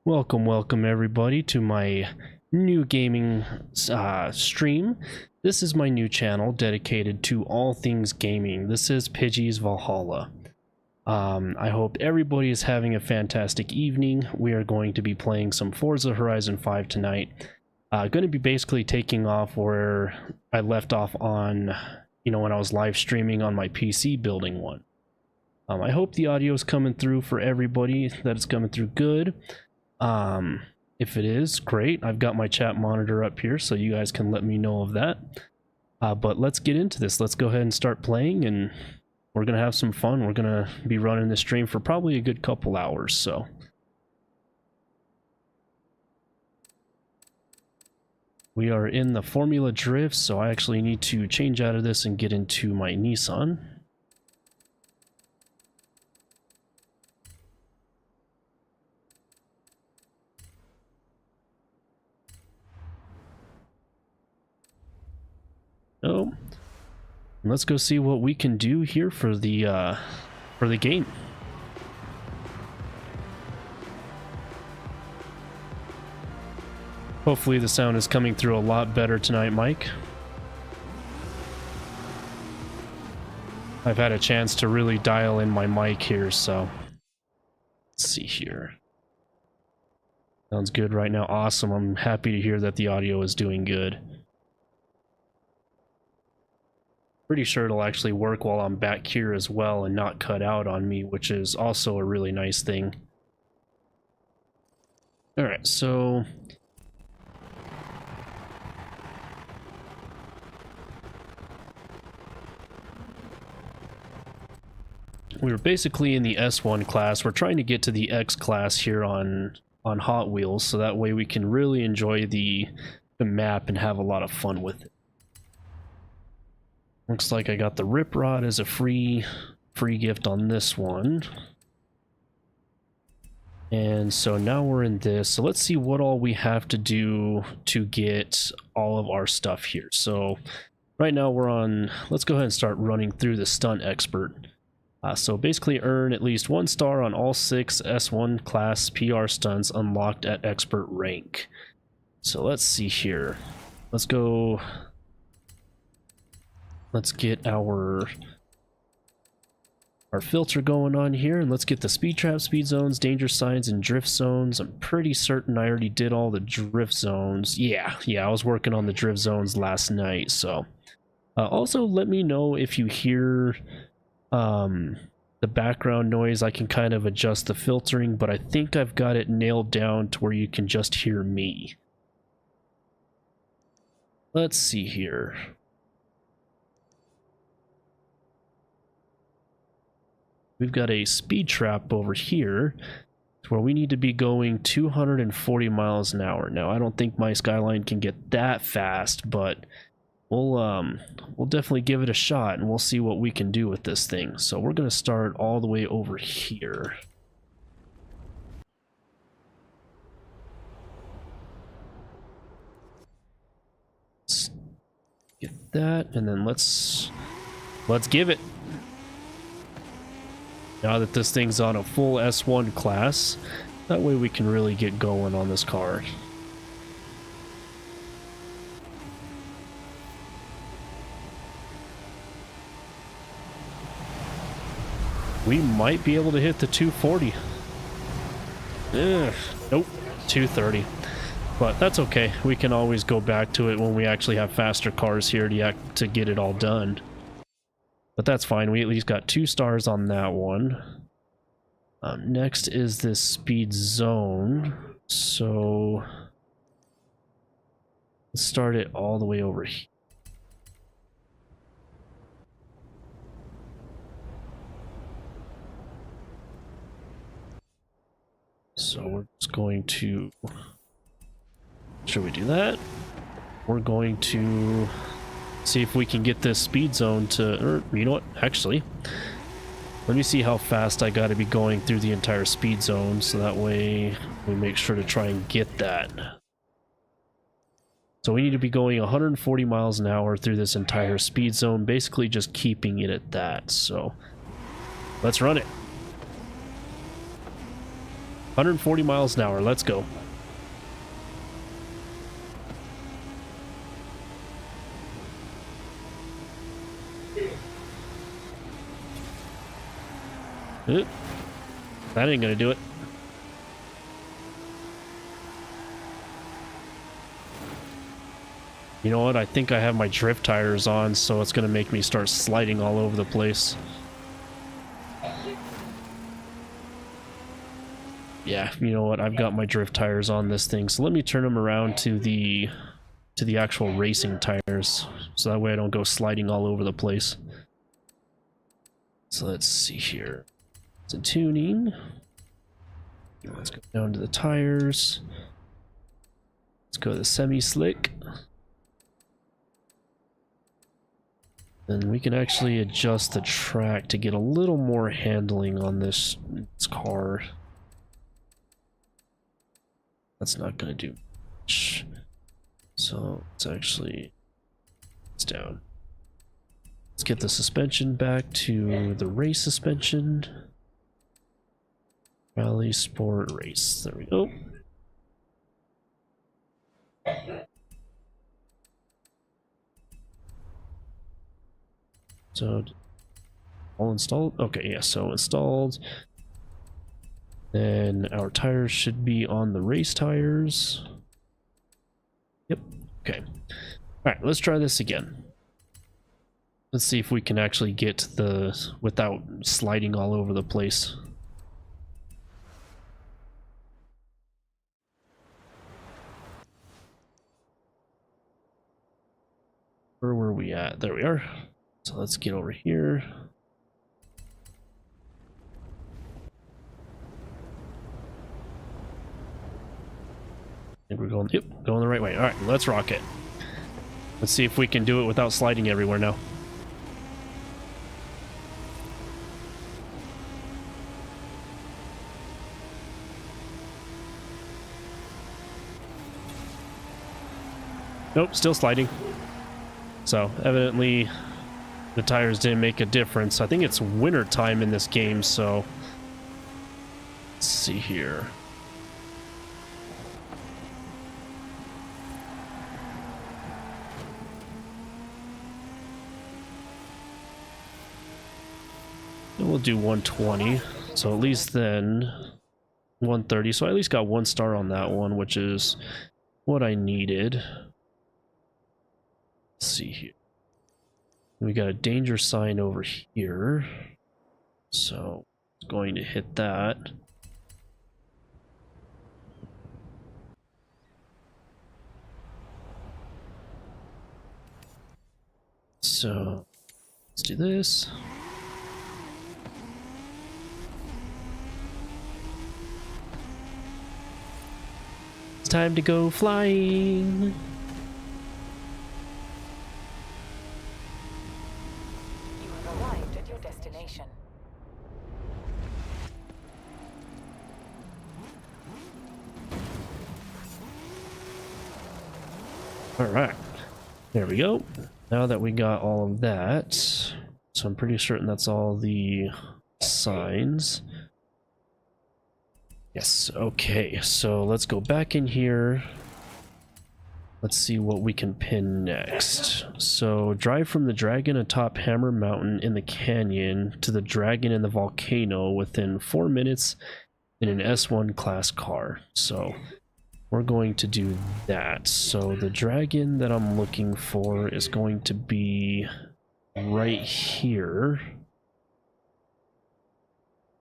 Welcome everybody to my new gaming stream. This is my new channel dedicated to all things gaming. This is Pidgey's Valhalla. I hope everybody is having a fantastic evening. We are going to be playing some Forza Horizon 5 tonight. Going to be basically taking off where I left off on, when I was live streaming on my PC building one. I hope the audio is coming through for everybody, that it's coming through good. If it is, great. I've got my chat monitor up here so you guys can let me know of that. But let's get into this. Let's go ahead and start playing, and we're gonna have some fun. We're gonna be running this stream for probably a good couple hours, so. We are in the Formula Drift, so I actually need to change out of this and get into my Nissan. So, let's go see what we can do here for the game. Hopefully the sound is coming through a lot better tonight, Mike. I've had a chance to really dial in my mic here, so let's see here. Sounds good right now. Awesome. I'm happy to hear that the audio is doing good. Pretty sure it'll actually work while I'm back here as well and not cut out on me, which is also a really nice thing. Alright, so we were basically in the S1 class. We're trying to get to the X class here on Hot Wheels, so that way we can really enjoy the map and have a lot of fun with it. Looks like I got the Rip Rod as a free gift on this one. And so now we're in this. So let's see what all we have to do to get all of our stuff here. So right now we're on, let's go ahead and start running through the Stunt Expert. So basically earn at least 1 star on all 6 S1 class PR stunts unlocked at expert rank. So let's see here. Let's go. Let's get our filter going on here, and let's get the speed trap, speed zones, danger signs, and drift zones. I'm pretty certain I already did all the drift zones. Yeah, I was working on the drift zones last night, so. Also, let me know if you hear the background noise. I can kind of adjust the filtering, but I think I've got it nailed down to where you can just hear me. Let's see here. We've got a speed trap over here where we need to be going 240 miles an hour. Now, I don't think my Skyline can get that fast, but we'll definitely give it a shot, and we'll see what we can do with this thing. So we're going to start all the way over here. Let's get that, and then let's give it. Now that this thing's on a full S1 class, that way we can really get going on this car. We might be able to hit the 240. Nope, 230. But that's okay. We can always go back to it when we actually have faster cars here to get it all done. But that's fine. We at least got 2 stars on that one. Next is this speed zone. So let's start it all the way over here. So we're just going to, should we do that? We're going to see if we can get this speed zone to, or you know what, actually, let me see how fast I gotta be going through the entire speed zone, so that way we make sure to try and get that. So we need to be going 140 miles an hour through this entire speed zone, basically just keeping it at that. So let's run it. 140 miles an hour. Let's go. That ain't gonna do it. You know what? I think I have my drift tires on, so it's gonna make me start sliding all over the place. Yeah, you know what? I've got my drift tires on this thing, so let me turn them around to the actual racing tires, so that way I don't go sliding all over the place. So let's see here. It's a tuning. Let's go down to the tires. Let's go to the semi-slick. Then we can actually adjust the track to get a little more handling on this car. That's not going to do much. So it's down. Let's get the suspension back to the race suspension. Rally Sport Race. There we go. So, all installed? Okay, yeah, so installed. Then our tires should be on the race tires. Yep, okay. Alright, let's try this again. Let's see if we can actually get without sliding all over the place. Where were we at? There we are. So let's get over here. I think we're going, yep, going the right way. All right, let's rock it. Let's see if we can do it without sliding everywhere now. Nope, still sliding. So evidently the tires didn't make a difference. I think it's winter time in this game, so let's see here. We'll do 120, so at least then 130, so I at least got 1 star on that one, which is what I needed. Let's see here. We got a danger sign over here, so it's going to hit that. So let's do this. It's time to go flying. Alright, there we go. Now that we got all of that, so I'm pretty certain that's all the signs. Yes, okay, so let's go back in here. Let's see what we can pin next. So, drive from the dragon atop Hammer Mountain in the canyon to the dragon in the volcano within 4 minutes in an S1 class car. So, we're going to do that. So the dragon that I'm looking for is going to be right here.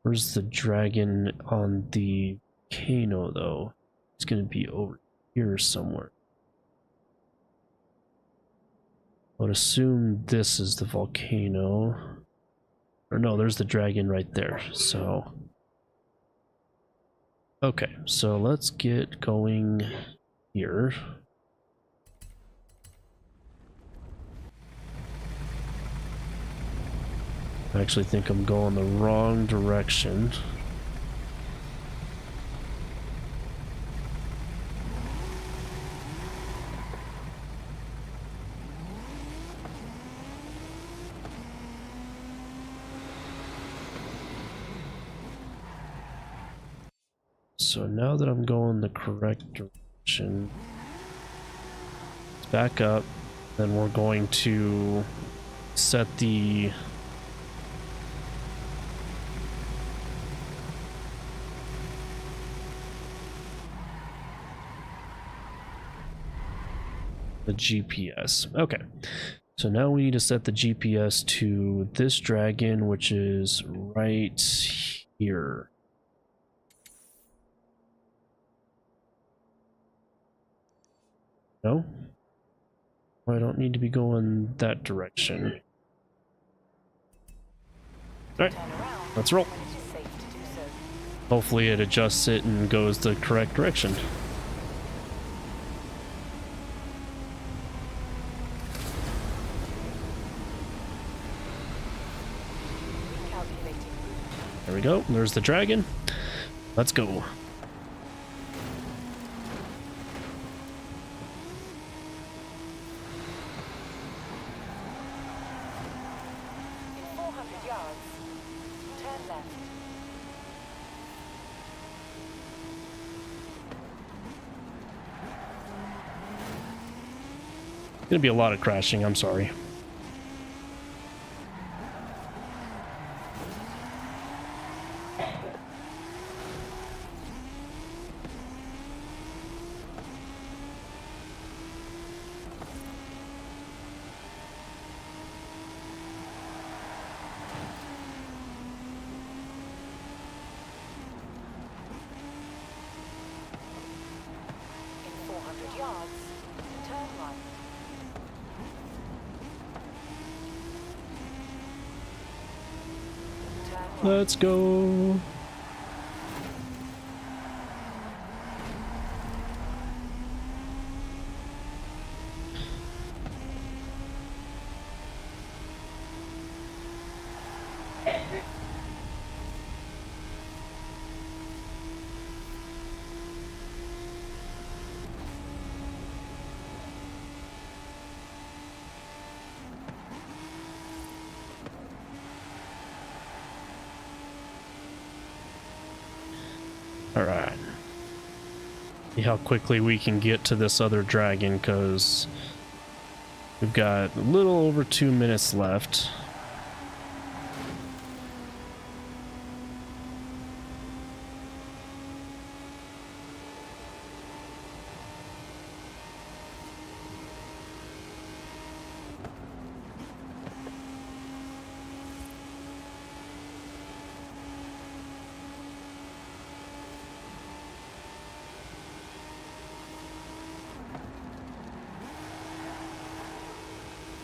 Where's the dragon on the volcano though? It's going to be over here somewhere. I would assume this is the volcano. Or no, there's the dragon right there. So okay, so let's get going here. I actually think I'm going the wrong direction. So now that I'm going the correct direction, let's back up. Then we're going to set the GPS. Okay. So now we need to set the GPS to this dragon, which is right here. No? I don't need to be going that direction. Alright, let's roll. Hopefully it adjusts it and goes the correct direction. There we go. There's the dragon. Let's go. Gonna be a lot of crashing, I'm sorry. Let's go. Alright. See how quickly we can get to this other dragon, because we've got a little over 2 minutes left.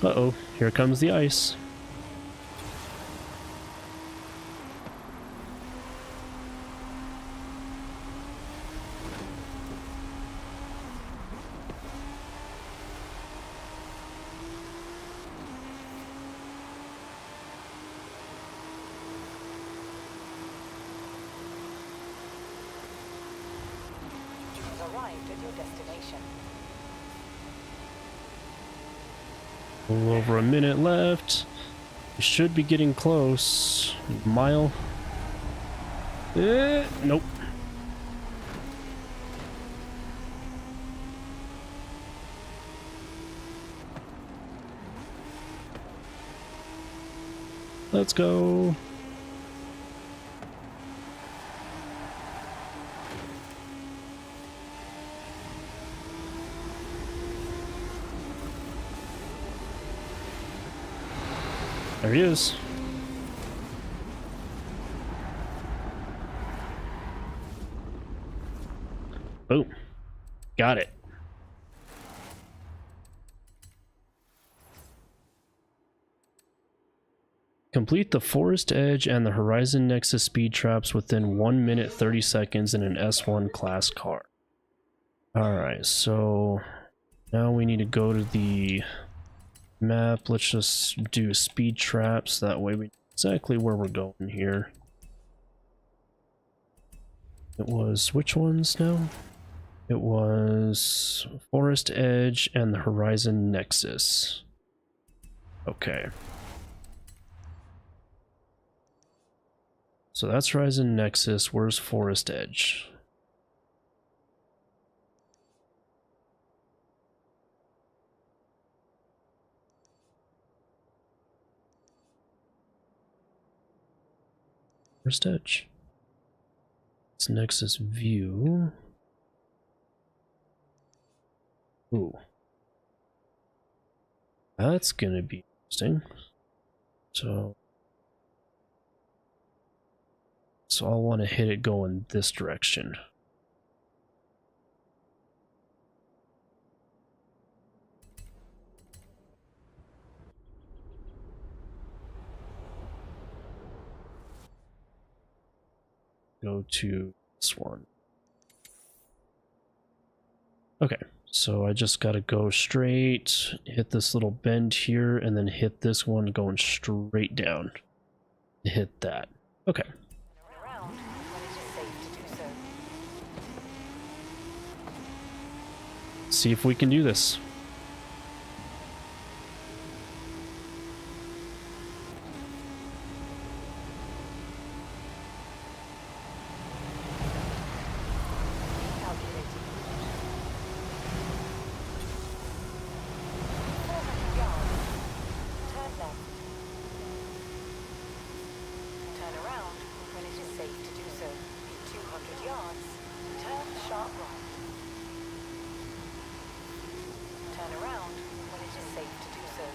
Uh-oh, here comes the ice. Arrived at your destination. A little over a minute left. We should be getting close. Mile. Nope. Let's go. There he is. Boom. Got it. Complete the Forest Edge and the Horizon Nexus speed traps within 1 minute 30 seconds in an S1 class car. Alright, so now we need to go to the map. Let's just do speed traps, that way we know exactly where we're going here. It was which ones now? It was Forest Edge and the Horizon Nexus. Okay. So that's Horizon Nexus. Where's Forest Edge? First edge. It's Nexus view. Ooh. That's gonna be interesting. So I'll want to hit it going this direction. Go to this one. Okay, so I just gotta go straight, hit this little bend here, and then hit this one going straight down. Hit that. Okay. Around when it is safe to do so. See if we can do this. Calculating. 400 yards. Turn left. Turn around when it is safe to do so. 200 yards. Turn sharp right. Turn around when it is safe to do so.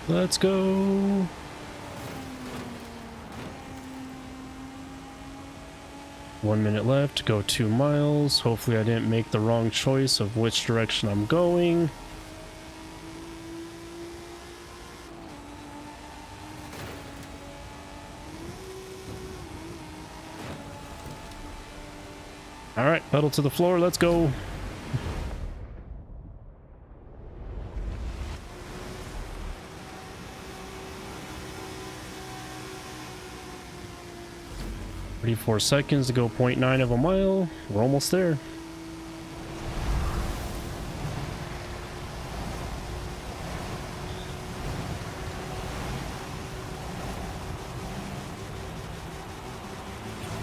Let's go. One minute left, go 2 miles. Hopefully I didn't make the wrong choice of which direction I'm going. All right, pedal to the floor, let's go. "34 seconds to go 0.9 of a mile. We're almost there."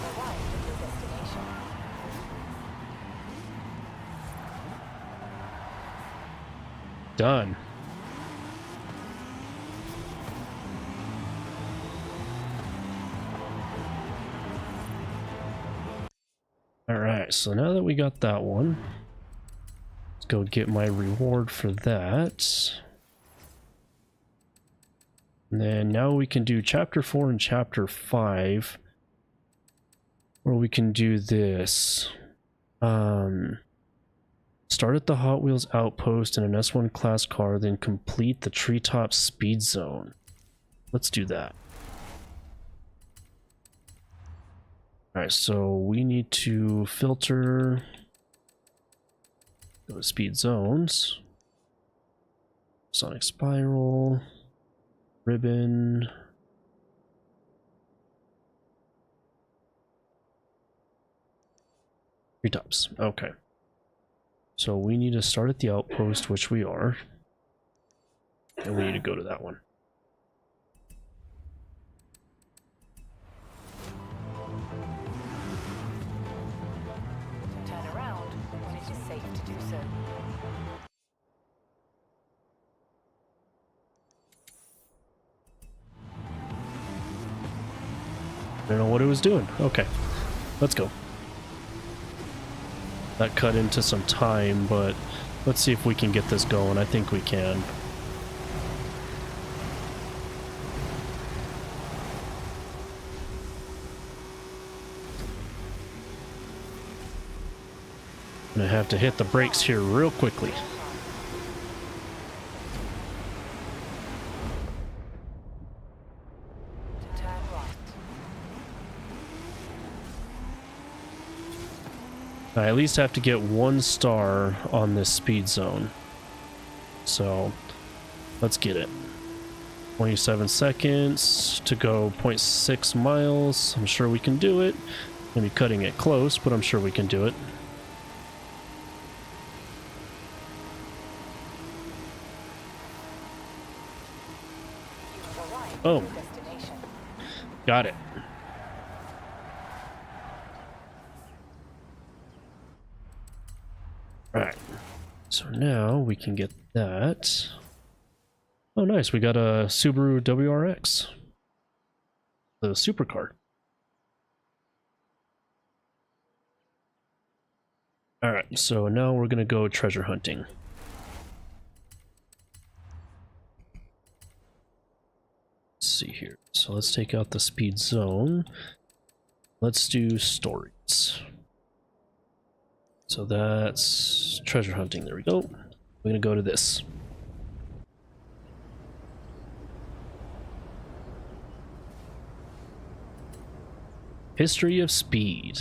Arrive at your destination. Done. Alright, so now that we got that one, let's go get my reward for that. And then now we can do chapter 4 and chapter 5, where we can do this. Start at the Hot Wheels outpost in an S1 class car, then complete the treetop speed zone. Let's do that. Alright, so we need to filter, go to speed zones, sonic spiral, ribbon, treetops. Okay. So we need to start at the outpost, which we are, and we need to go to that one. Turn around when it is safe to do so. I don't know what it was doing. Okay, let's go. That cut into some time, but let's see if we can get this going. I think we can. I'm gonna have to hit the brakes here real quickly. Turn right. I at least have to get 1 star on this speed zone. So let's get it. 27 seconds to go 0.6 miles. I'm sure we can do it. Gonna be cutting it close, but I'm sure we can do it. You have arrived Oh. at your destination. Got it. Alright. So now we can get that. Oh, nice. We got a Subaru WRX. The supercar. Alright, so now we're gonna go treasure hunting. Let's see here. So let's take out the speed zone. Let's do stories. So that's treasure hunting. There we go. We're gonna go to this. History of speed.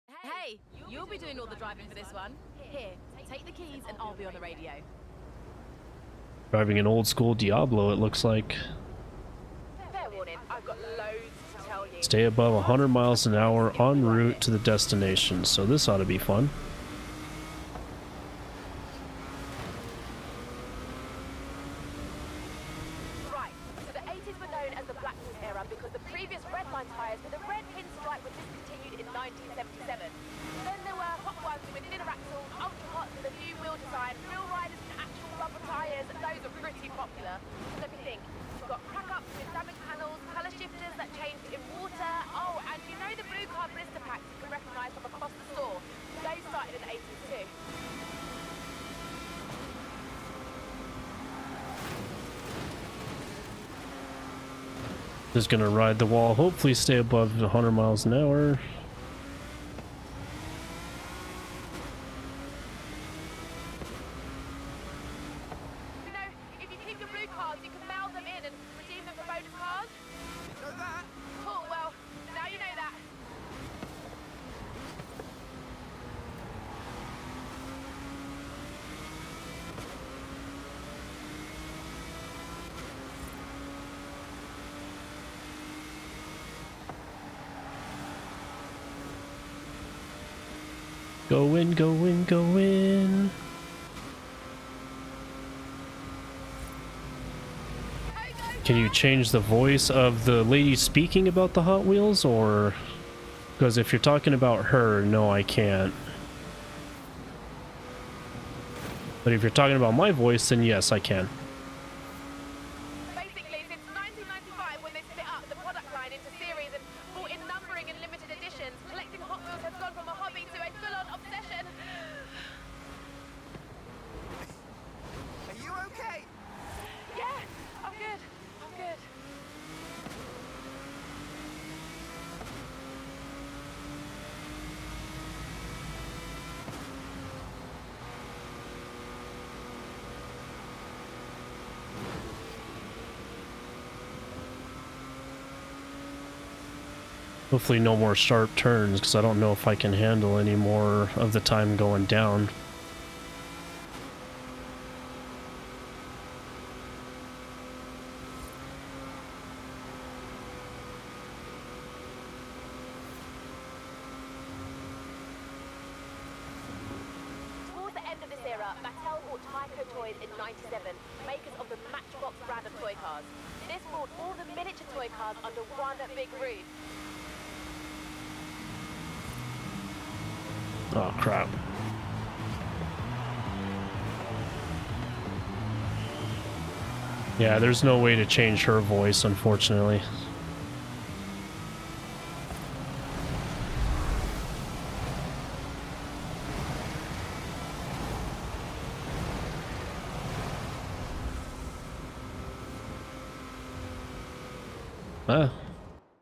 Hey, you'll be doing all the driving for this one. Here, take the keys and I'll be on the radio. Driving an old school Diablo, it looks like. Fair warning, I've got loads to tell you. Stay above 100 miles an hour en route to the destination, so this ought to be fun. Right, so the 80s were known as the Blackwood era because the previous red line tyres with a red pinstripe were discontinued in 1977. Then there were hot ones with thinner axles, ultra hot with a new wheel design, real riders and actual rubber tyres, and those are pretty popular. Let me think. You've got crack-ups with damaged panels, colour shifters that changed in water. Oh, and you know the blue car blister packs you can recognise from across the store? Those started in the 80s too. Just gonna ride the wall, hopefully stay above 100 miles an hour. You know, if you keep your blue cards, you can mail them in and redeem them for bonus cards. Know that? Cool, well, now you know that. Go in, go in, go in. Can you change the voice of the lady speaking about the Hot Wheels, or... Because if you're talking about her, no, I can't. But if you're talking about my voice, then yes, I can. Basically, since 1995, when they split up the product line into series and brought in numbering and limited editions, collecting Hot Wheels has gone from a hobby to a full-on obsession. Are you okay? Yeah, I'm good. I'm good. Hopefully no more sharp turns, because I don't know if I can handle any more of the time going down. Towards the end of this era, Mattel bought Tyco Toys in '97, makers of the Matchbox brand of toy cars. This brought all the miniature toy cars under one big roof. Oh, crap. Yeah, there's no way to change her voice, unfortunately.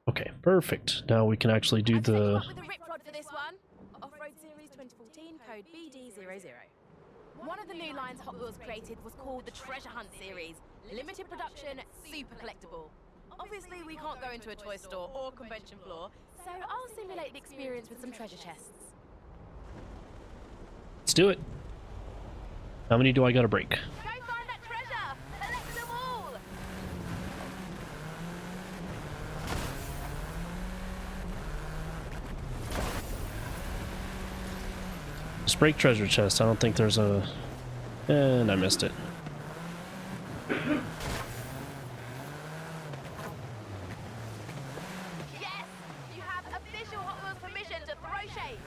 Okay, perfect. Now we can actually do the... With the rip rod for this one. Off-Road Series 2014, code BD00. One of the new lines Hot Wheels created was called the Treasure Hunt Series. Limited production, super collectible. Obviously, we can't go into a toy store or convention floor, so I'll simulate the experience with some treasure chests. Let's do it. How many do I gotta break? Go find that treasure! Collect them all! Just break treasure chest. I don't think there's a... And I missed it. Yes! You have official Hot Wheels permission to throw shapes!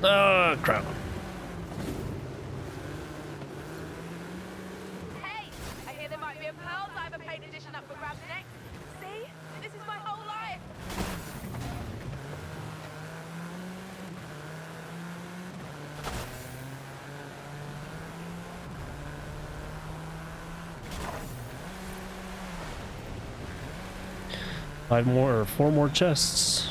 Crap. Hey, I hear there might be a Pearl Diver paint edition up for grabs next. See? This is my whole life. 4 more chests.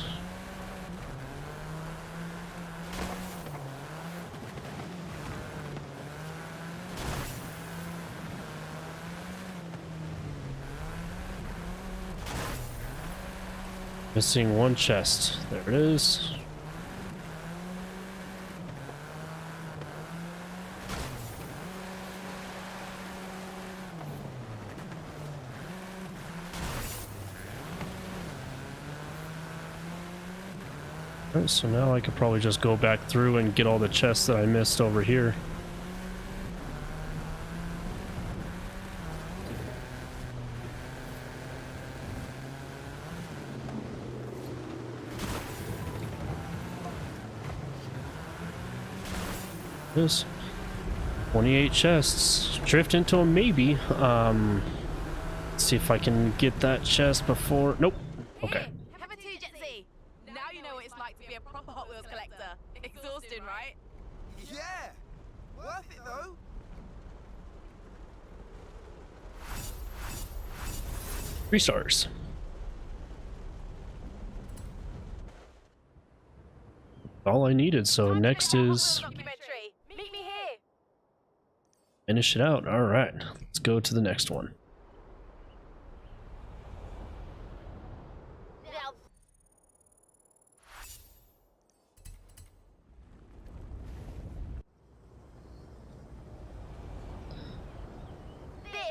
Missing 1 chest. There it is. Alright, so now I could probably just go back through and get all the chests that I missed over here. This 28 chests. Drift into a maybe. Let's see if I can get that chest before. Nope. Okay. Have a 2 Jetsy. Now you know what it's like to be a proper Hot Wheels collector. Exhausting, right? Yeah! Worth it though! Three stars. All I needed. So next is documentary. Meet me here. finish it out. All right, let's go to the next one. Now,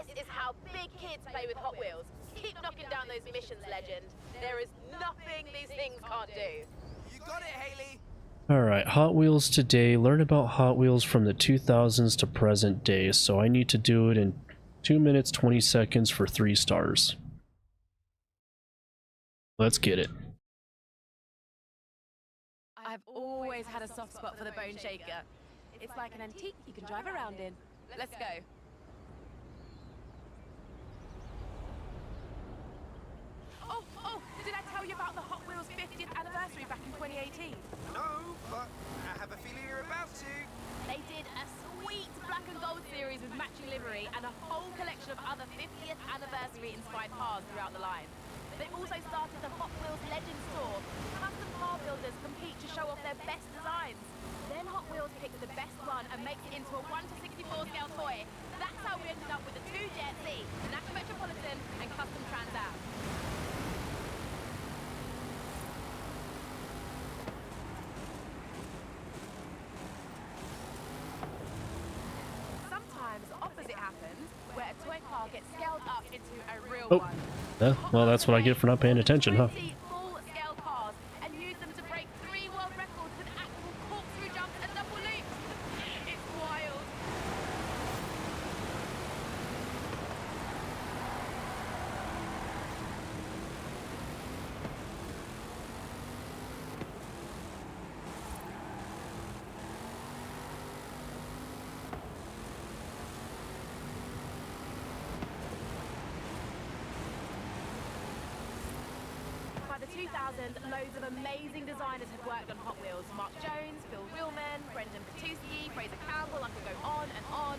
this is how big kids play with Hot Wheels. Keep knocking down those missions, legend. There is nothing these things can't do. You got it, Haley! Alright, Hot Wheels today. Learn about Hot Wheels from the 2000s to present day. So I need to do it in 2 minutes 20 seconds for 3 stars. Let's get it. I've always had a soft spot for the Bone Shaker. It's like an antique you can drive around in. Let's go. Oh, did I tell you about the Hot Wheels 50th anniversary back in 2018? No, but I have a feeling you're about to. They did a sweet black and gold series with matching livery and a whole collection of other 50th anniversary inspired cars throughout the line. They also started the Hot Wheels Legends Tour. Custom car builders compete to show off their best designs. Then Hot Wheels picks the best one and makes it into a 1/64 scale toy. That's how we ended up with the 2 Jetsy, the National Metropolitan and Custom Trans Am. Sometimes the opposite happens, where a toy car gets scaled up into a real Oh. one. Yeah, well, that's what I get for not paying attention, huh? 20 full-scale cars and use them to break 3 world records with actual corkscrew jumps and double loops. It's wild. By the 2000s, loads of amazing designers had worked on Hot Wheels. Mark Jones, Phil Wheelman, Brendan Patuski, Fraser Campbell, I could go on and on.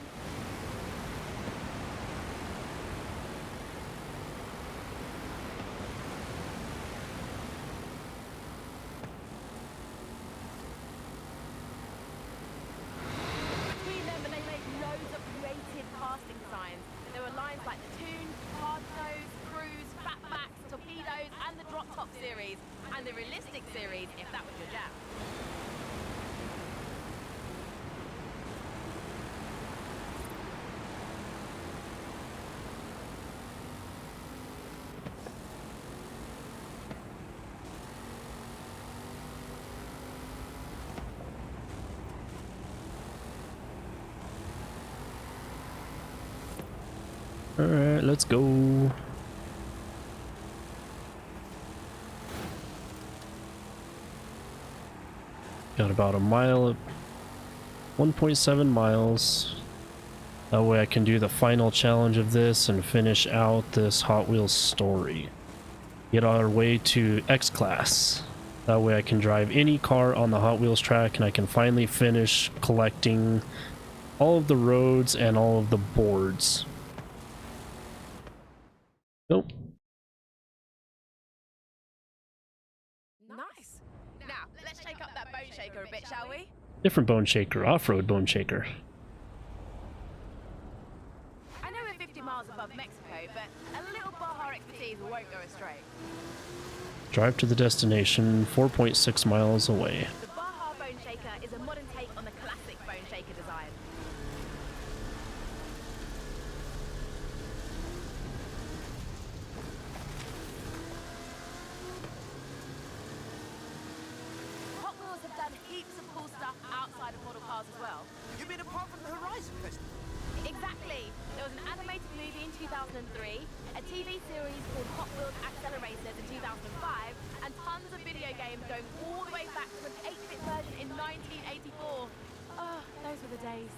Between them, and they made loads of creative casting designs. There were lines like the Toon, Hard Nose, Cruise, Fatbacks, Torpedoes, and the Drop Top series, and the Realistic series, if that was your jam. Alright, let's go. Got about a mile, 1.7 miles. That way I can do the final challenge of this and finish out this Hot Wheels story. Get our way to X Class. That way I can drive any car on the Hot Wheels track and I can finally finish collecting all of the roads and all of the boards. Nope. Nice. Now, let's shake up that bone shaker a bit, shall we? Different bone shaker, off-road bone shaker. I know we're 50 miles above Mexico, but a little Baja expertise won't go astray. Drive to the destination, 4.6 miles away. The Baja Bone Shaker is a modern take on the classic Bone Shaker design. Hot Wheels have done heaps of cool stuff outside of model cars as well. You mean apart from the Horizon Festival? Exactly. There was an animated movie in 2003, a TV series called Hot Wheels Accelerators in 2005, and tons of video games going all the way back to an 8-bit version in 1984. Oh, those were the days.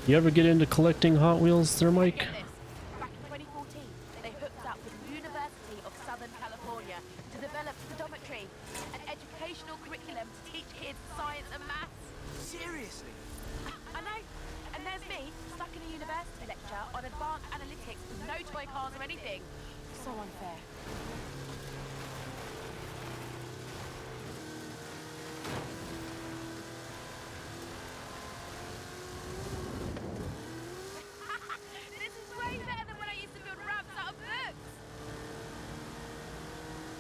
You ever get into collecting Hot Wheels there, Mike? Get this. Back in 2014, they hooked up with the University of Southern California to develop pedometry, an educational curriculum to teach kids science and maths. Seriously? I know. And there's me, stuck in a university lecture on advanced analytics with no toy cars or anything. So unfair. This is way better than when I used to build ramps out of books.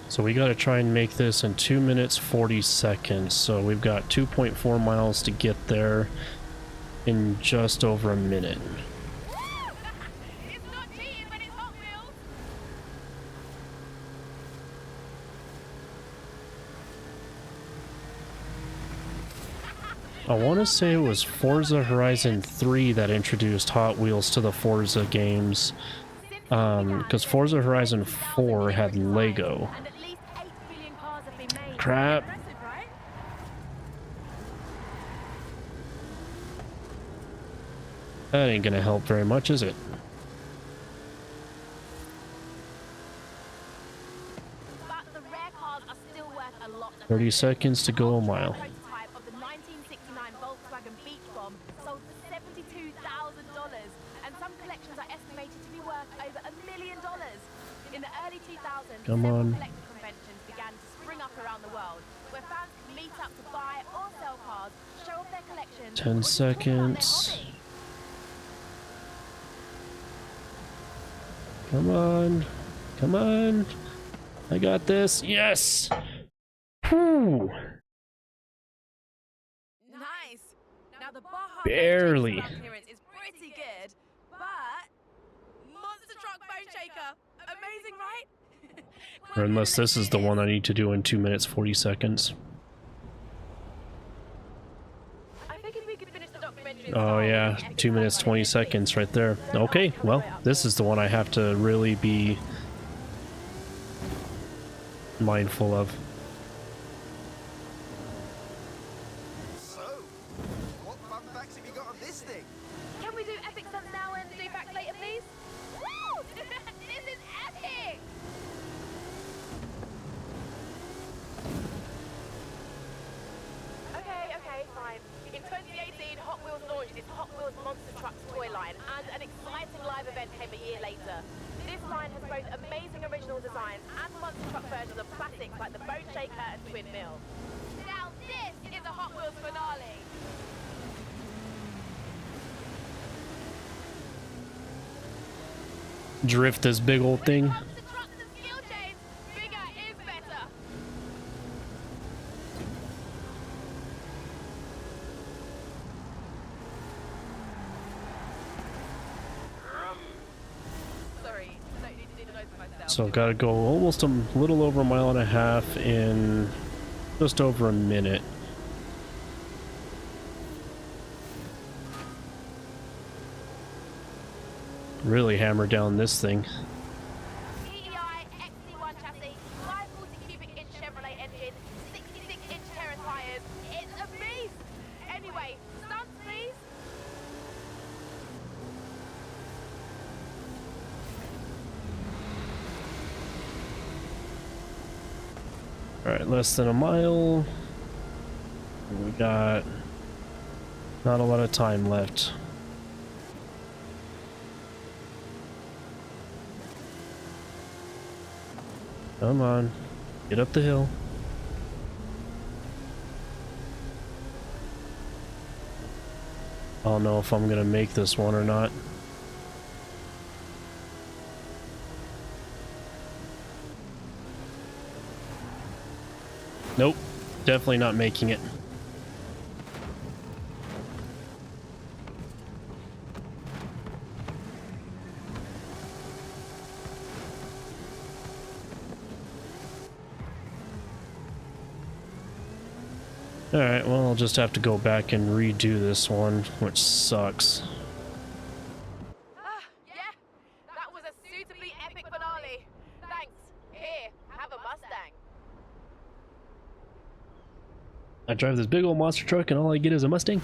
So we got to try and make this in 2 minutes 40 seconds. So we've got 2.4 miles to get there in just over a minute. It's not cheating when it's Hot Wheels. I want to say it was Forza Horizon 3 that introduced Hot Wheels to the Forza games. Because Forza Horizon 4 had Lego. And at least 8 billion cars have been made. Crap. Impressive, right? That ain't gonna help very much, is it? But the rare cars are still worth a lot. 30 seconds to go a mile. Prototype of the 1969 Volkswagen Beach Bomb sold for $72,000, and some collections are estimated to be worth over $1 million. In the early 2000s, Come several on. collector conventions began to spring up around the world, where fans could meet up to buy or sell cars, show off their collections, 10 or just talk about their seconds. hobby. Come on. Come on. I got this. Yes! Whew. Nice. Now the Baja Barely. Bone Shaker's appearance is pretty good, but monster truck bone shaker, amazing, right? Or unless this is the one I need to do in 2 minutes 40 seconds. I figured we could finish the documentary. Oh yeah, 2 minutes 20 seconds right there. Okay, well, this is the one I have to really be mindful of. So, what fun facts have you got on this thing? Can we do epic stunts now and do facts later, please? Woo! This is epic! Okay, fine. In 2018, Hot Wheels launched its Hot Wheels Monster Trucks toy line, and an exciting live event came a year later. This line has both amazing original designs and monster truck versions of classics like the Bone Shaker and Twin Mill. Now this is a Hot Wheels finale! Drift this big old thing. When it comes to trucks and skill chains, bigger is better. Sorry, don't need to do the noise for myself. So gotta go almost a little over a mile and a half in just over a minute. Really hammer down this thing. PEI XC1 Alright, less than a mile. We got not a lot of time left. Come on, get up the hill. I don't know if I'm gonna make this one or not. Nope, definitely not making it. Alright, well, I'll just have to go back and redo this one, which sucks. Yeah, that was a suitably epic finale. Thanks. Here, have a Mustang. I drive this big old monster truck and all I get is a Mustang?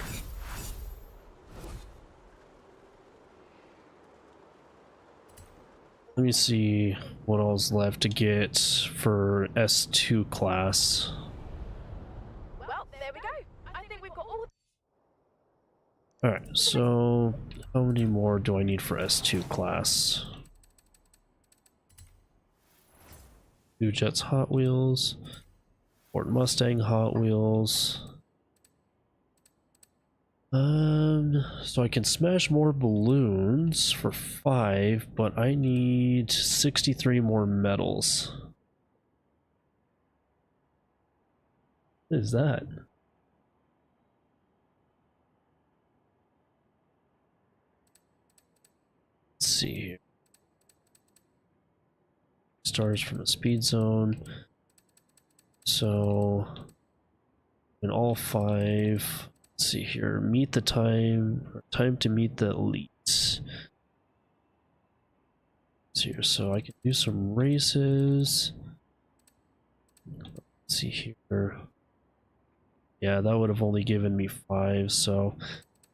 Let me see what all's left to get for S2 class. Well, there we go. I think we've got all. Alright, so how many more do I need for S2 class? Two Jets Hot Wheels, Ford Mustang Hot Wheels. So I can smash more balloons for 5, but I need 63 more medals. What is that? Let's see here. Stars from the speed zone. So in all 5. Let's see here, meet the time to meet the elites. Let's see here, so I can do some races. Let's see here. Yeah, that would have only given me 5, so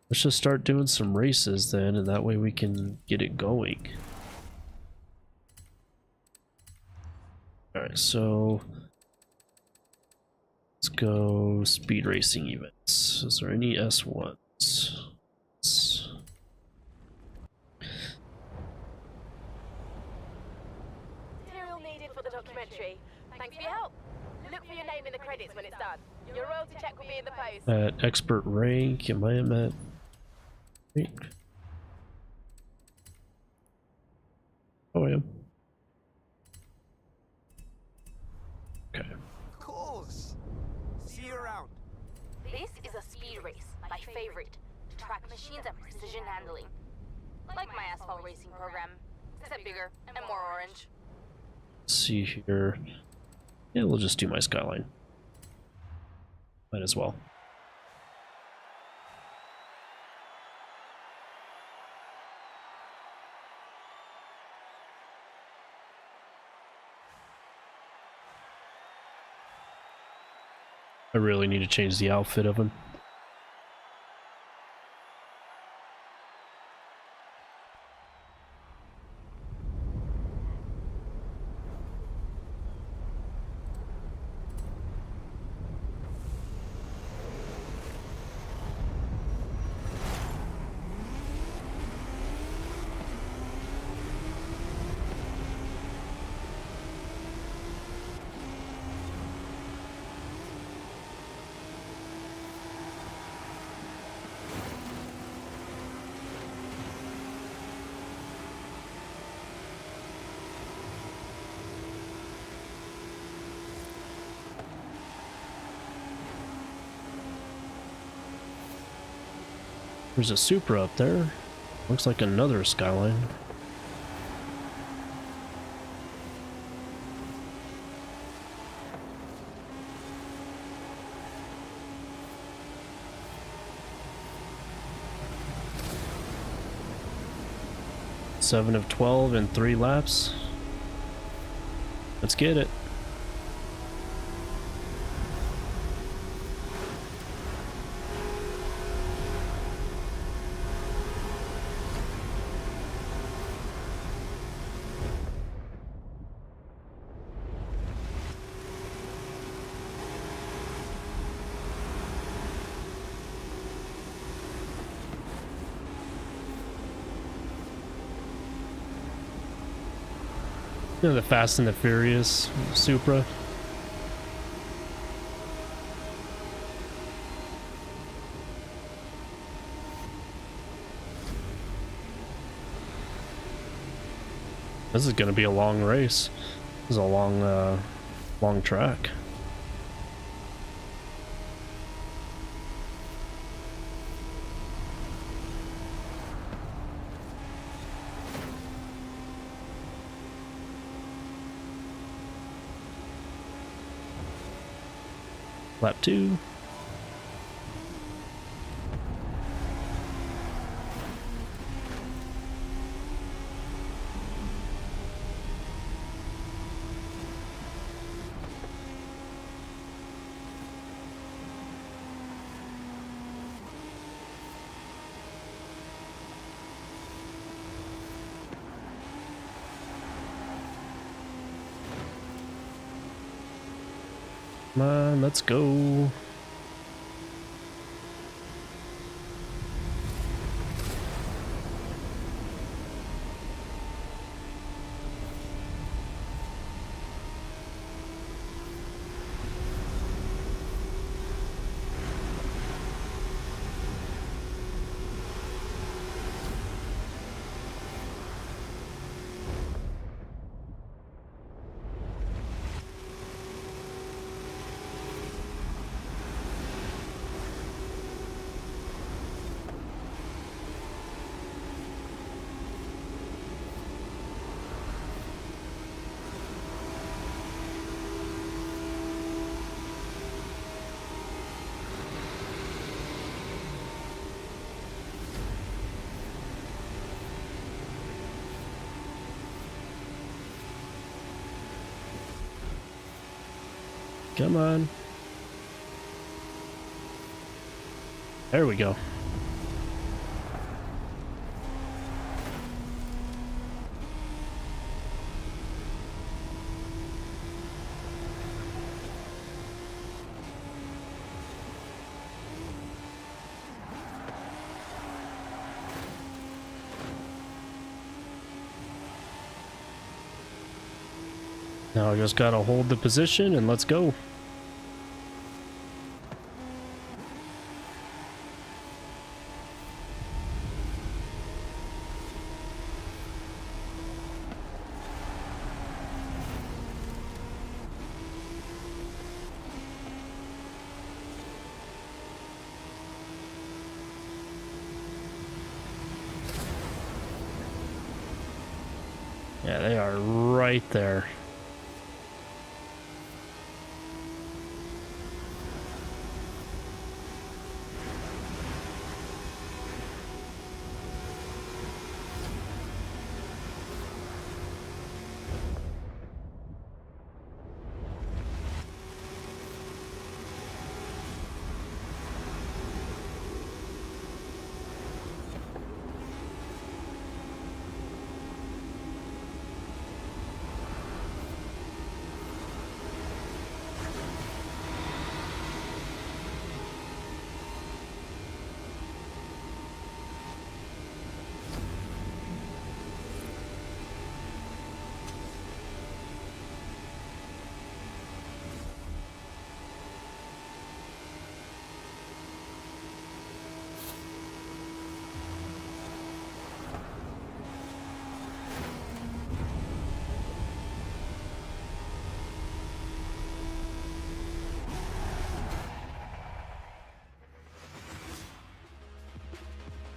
let's just start doing some races then, and that way we can get it going. Alright, so let's go speed racing events. Is there any S1s? Material needed for the documentary. Thanks for your help. Look for your name in the credits when it's done. Your royalty check will be in the post. At expert rank, am I at rank? Oh, I am. Okay. Of course. See you around. This is a speed race, my favorite. Track machines and precision handling. Like my asphalt racing program, except bigger and more orange. Let's see here. Yeah, we'll just do my Skyline. Might as well. I really need to change the outfit of him. There's a Supra up there. Looks like another Skyline. Seven of 12 in 3 laps. Let's get it. You know, the Fast and the Furious Supra. This is gonna be a long race. This is a long track. Lap 2. Come on, let's go. Come on. There we go. Now I just gotta hold the position and let's go. Yeah, they are right there.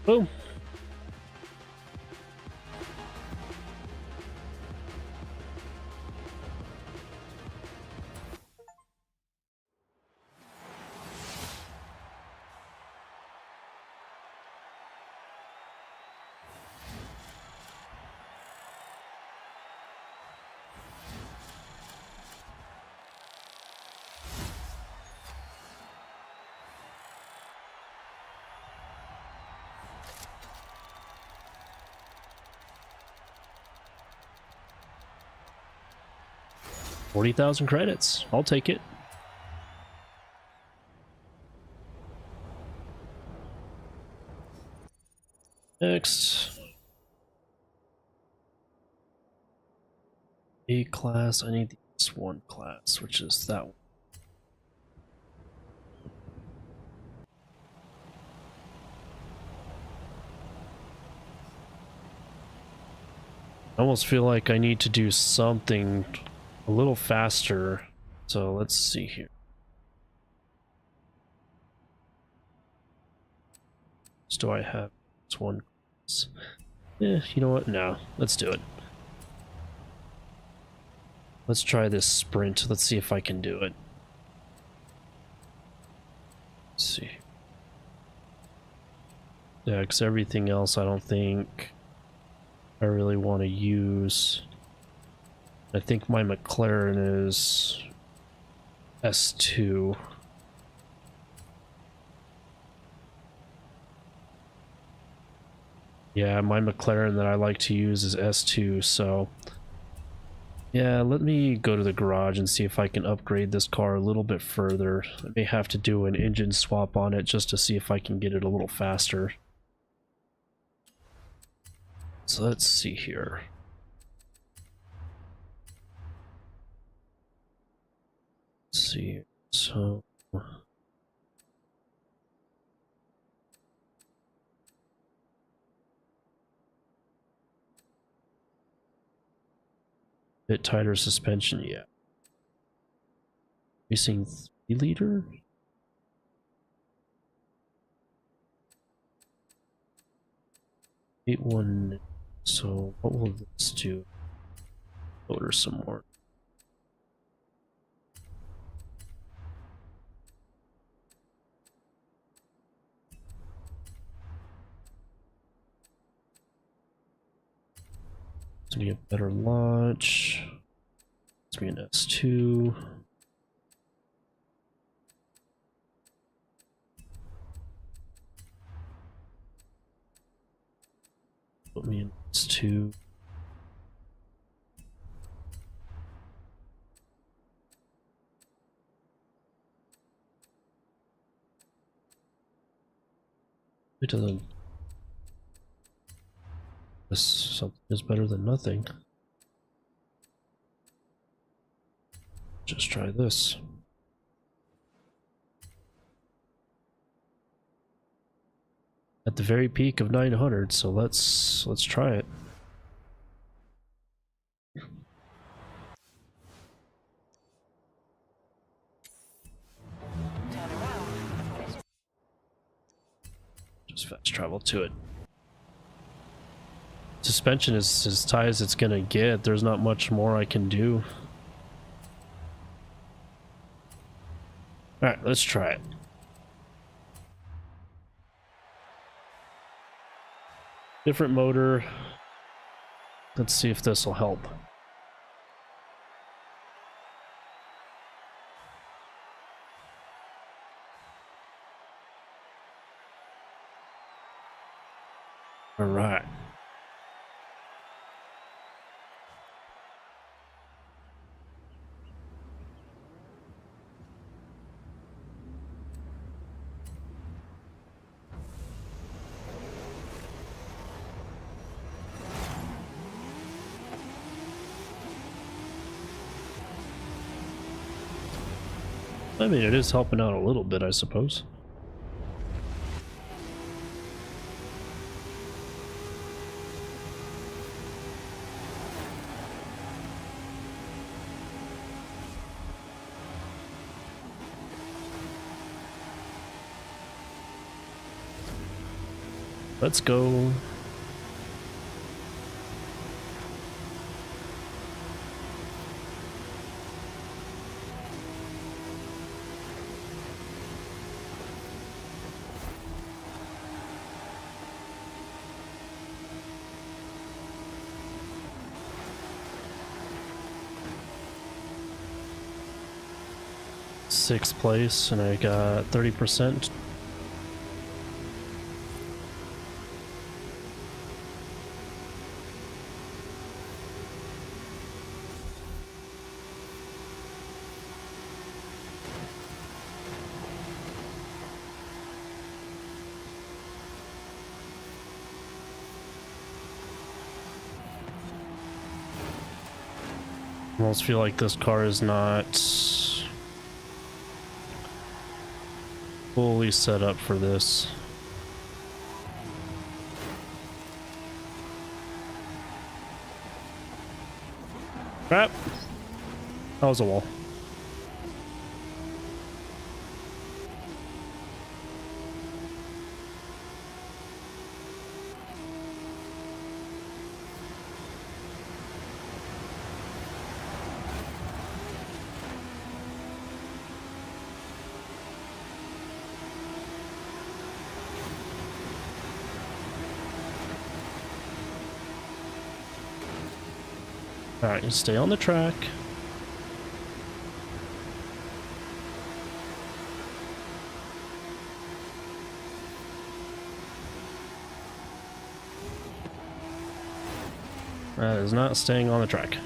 Boom. $40,000 credits. I'll take it. Next. A class. I need the S1 class, which is that one. I almost feel like I need to do something a little faster. So let's see here. Do I have this one? You know what? No, let's do it. Let's try this sprint. Let's see if I can do it. Let's see. Yeah, because everything else I don't think I really want to use. I think my McLaren is S2. Yeah, my McLaren that I like to use is S2, so yeah, let me go to the garage and see if I can upgrade this car a little bit further. I may have to do an engine swap on it just to see if I can get it a little faster. So let's see here. Let's see. So bit tighter suspension, yeah. Racing 3-liter? One. So what will this do? Order some more. It's gonna be a better launch. It's gonna be an S2. Put me in S2. It doesn't. This something is better than nothing. Just try this. At the very peak of 900, so let's try it. Just fast travel to it. Suspension is as tight as it's gonna get. There's not much more I can do. Alright, let's try it. Different motor. Let's see if this will help. All right. I mean, it is helping out a little bit, I suppose. Let's go. Sixth place, and I got 30%. almost feel like this car is not fully set up for this. Crap! That was a wall. Alright, you stay on the track. That is not staying on the track.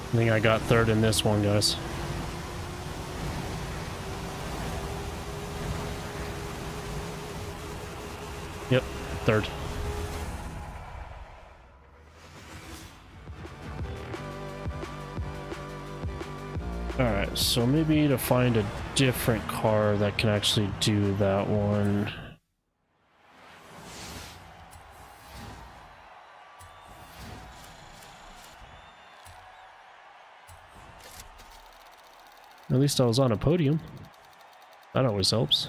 I think I got third in this one, guys. Yep, third. Alright, so maybe to find a different car that can actually do that one. At least I was on a podium. That always helps.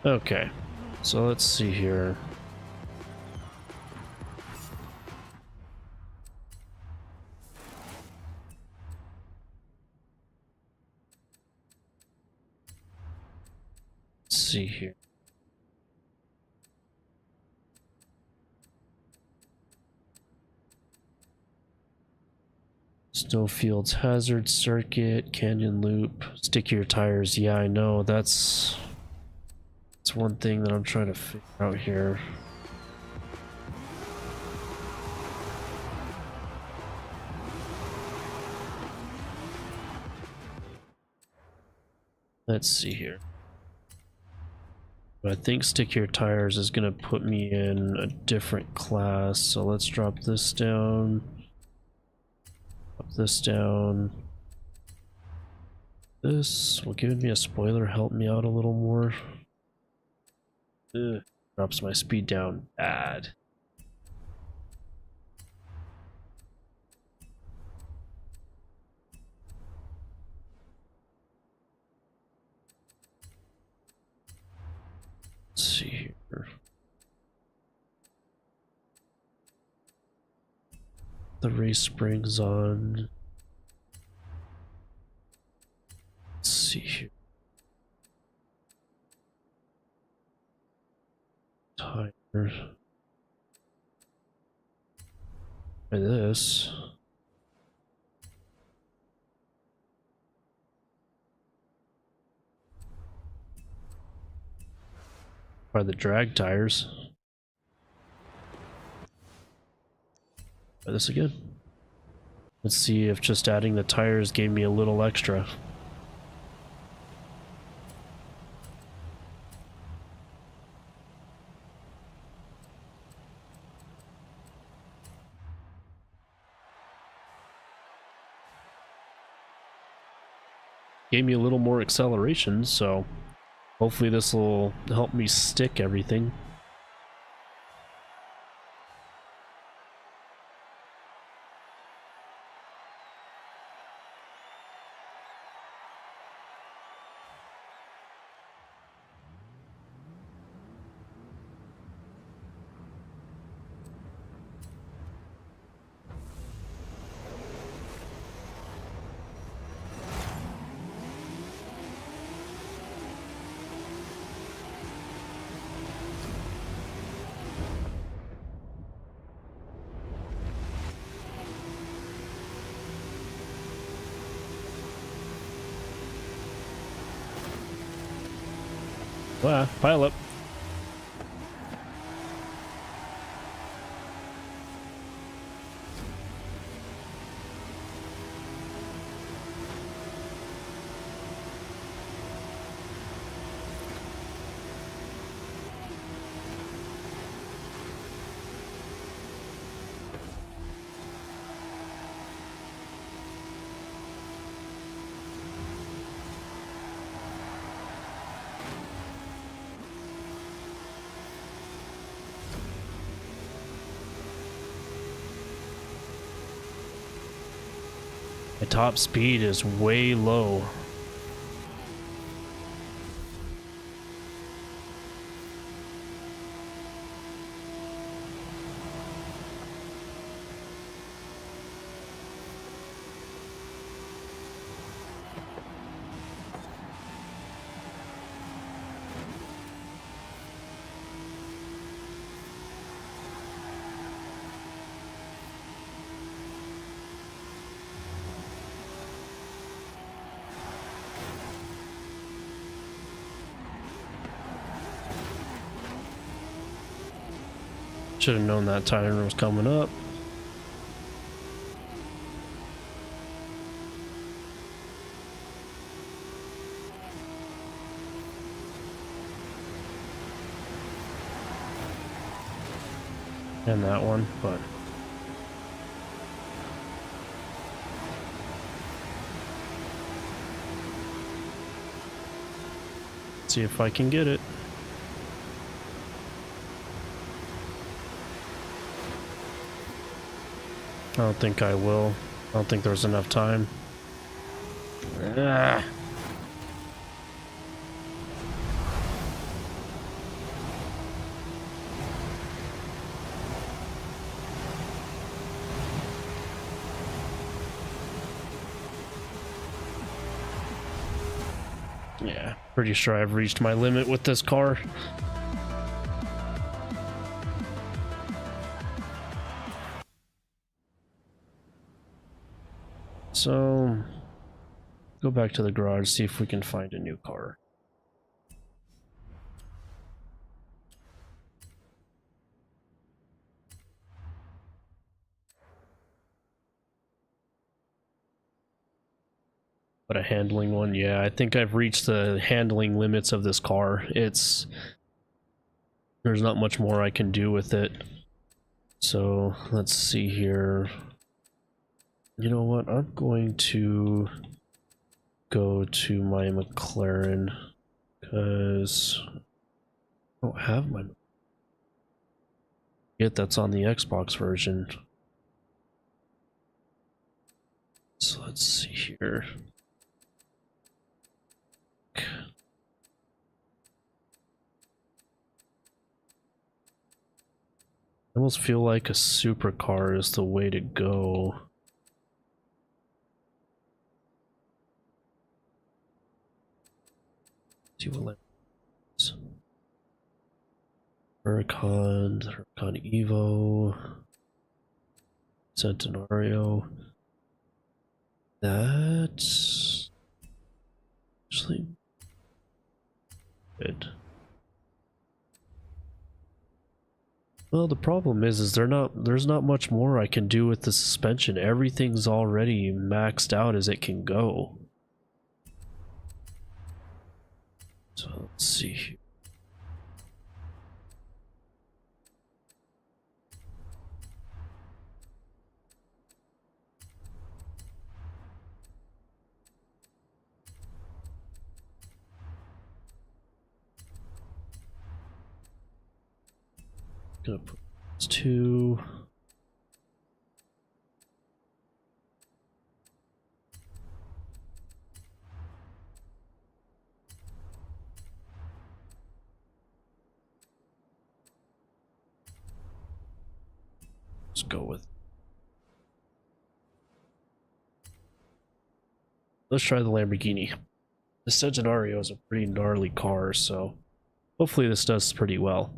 Okay, so let's see here. Let's see here. Snowfields Hazard Circuit, Canyon Loop, stick your tires. Yeah, I know, that's one thing that I'm trying to figure out here. Let's see here. I think stick your tires is gonna put me in a different class, so let's drop this down. Drop this down. This, will giving me a spoiler help me out a little more? Ugh, drops my speed down bad. Let's see here. The race springs on. Let's see here. Tires. By this. By the drag tires. Try this again. Let's see if just adding the tires gave me a little extra. Gave me a little more acceleration, so hopefully this will help me stick everything. Wow, pile up. My top speed is way low. Should have known that timer was coming up. And that one, but see if I can get it. I don't think I will. I don't think there's enough time. Ah. Yeah, pretty sure I've reached my limit with this car. So, go back to the garage, see if we can find a new car. But a handling one, yeah, I think I've reached the handling limits of this car. There's not much more I can do with it. So, let's see here. You know what, I'm going to go to my McLaren because I don't have my yet. That's on the Xbox version. So let's see here. I almost feel like a supercar is the way to go. See what Huracan Evo, Centenario. That's actually good. Well, the problem is there's not much more I can do with the suspension. Everything's already maxed out as it can go. So let's see here. Gonna put this 2. Let's go with. Let's try the Lamborghini. The Centenario is a pretty gnarly car, so hopefully this does pretty well.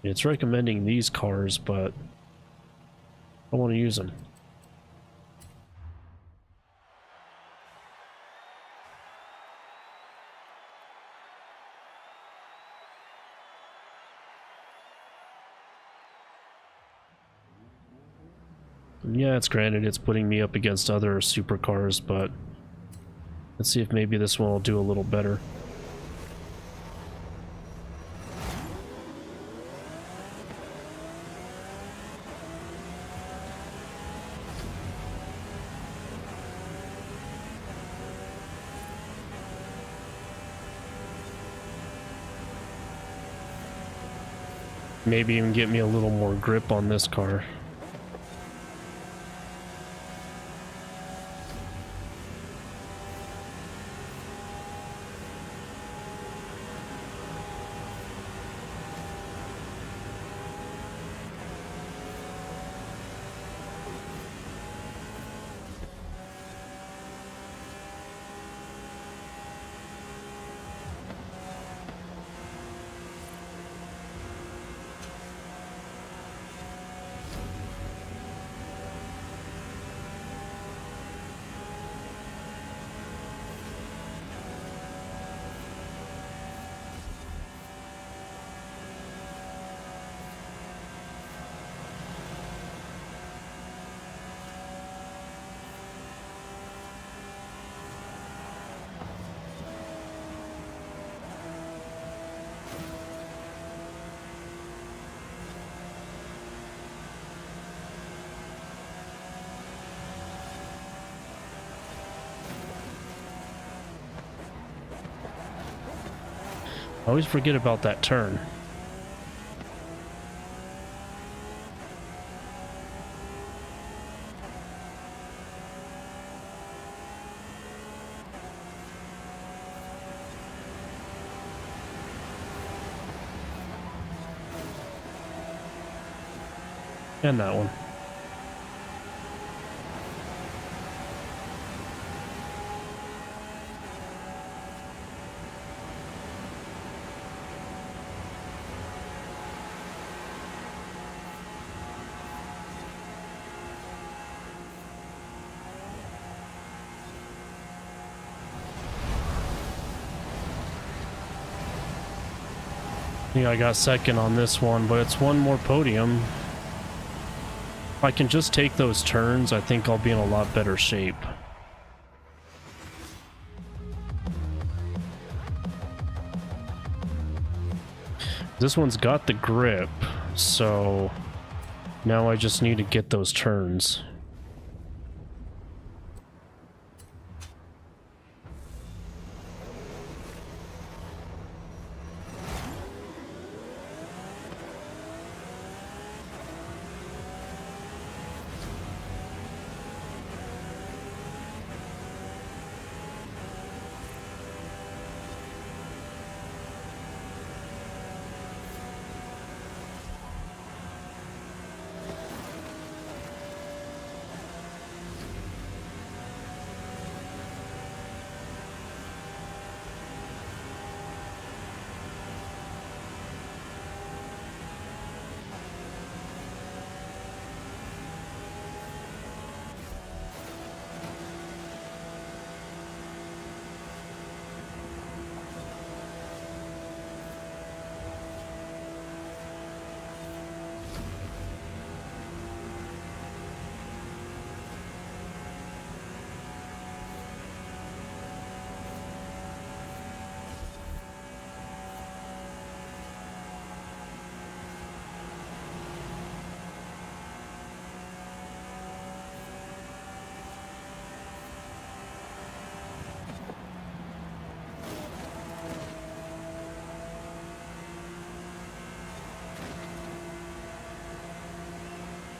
It's recommending these cars, but I want to use them. Yeah, it's granted it's putting me up against other supercars, but let's see if maybe this one will do a little better. Maybe even get me a little more grip on this car. I always forget about that turn. And that one. I got second on this one, but it's one more podium. If I can just take those turns, I think I'll be in a lot better shape. This one's got the grip, so now I just need to get those turns.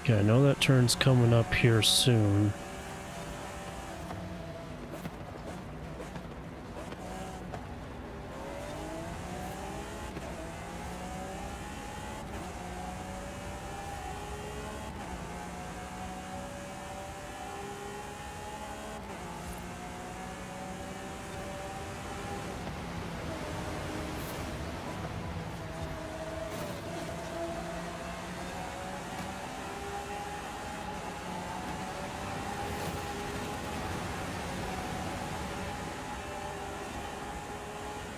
Okay, I know that turn's coming up here soon.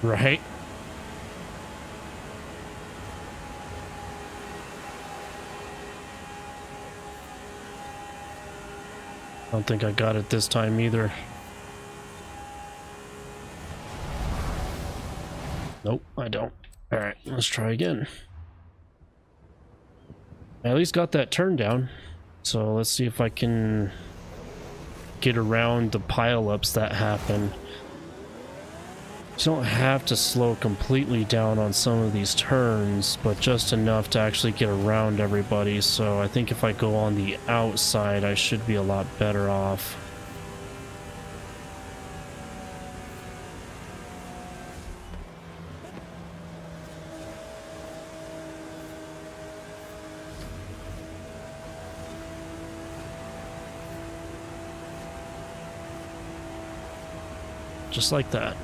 Right? I don't think I got it this time either. Nope, I don't. Alright, let's try again. I at least got that turn down. So let's see if I can get around the pileups that happen. don't have to slow completely down on some of these turns, but just enough to actually get around everybody. So I think if I go on the outside, I should be a lot better off. Just like that.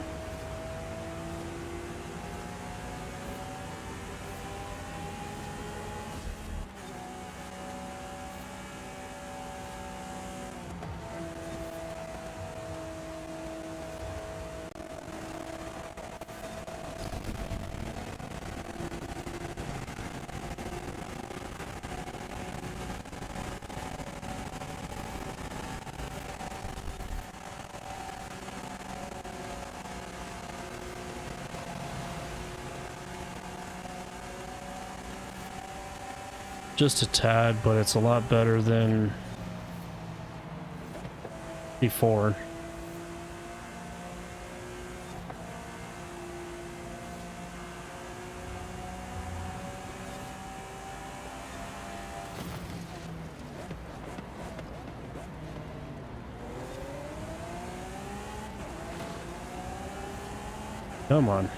Just a tad, but it's a lot better than before. Come on.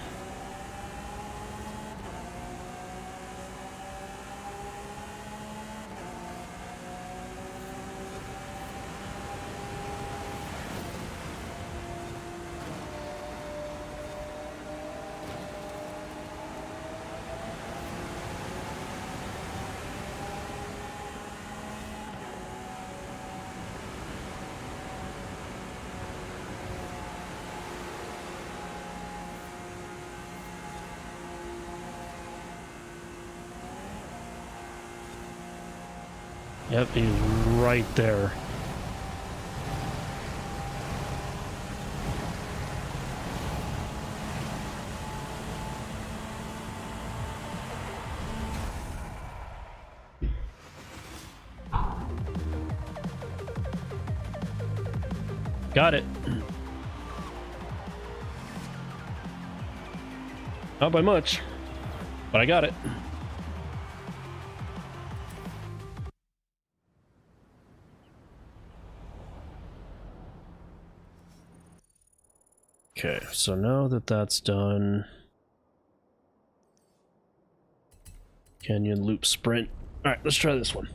Yep, he's right there. Got it. Not by much, but I got it. Okay, so now that that's done, Canyon Loop Sprint. All right, let's try this one.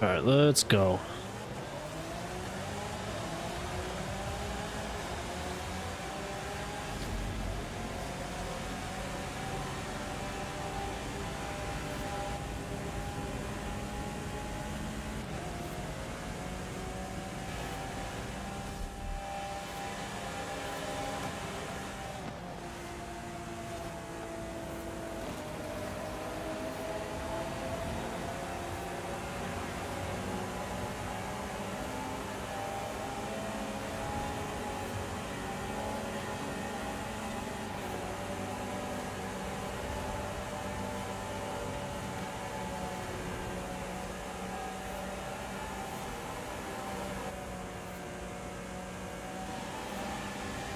All right, let's go.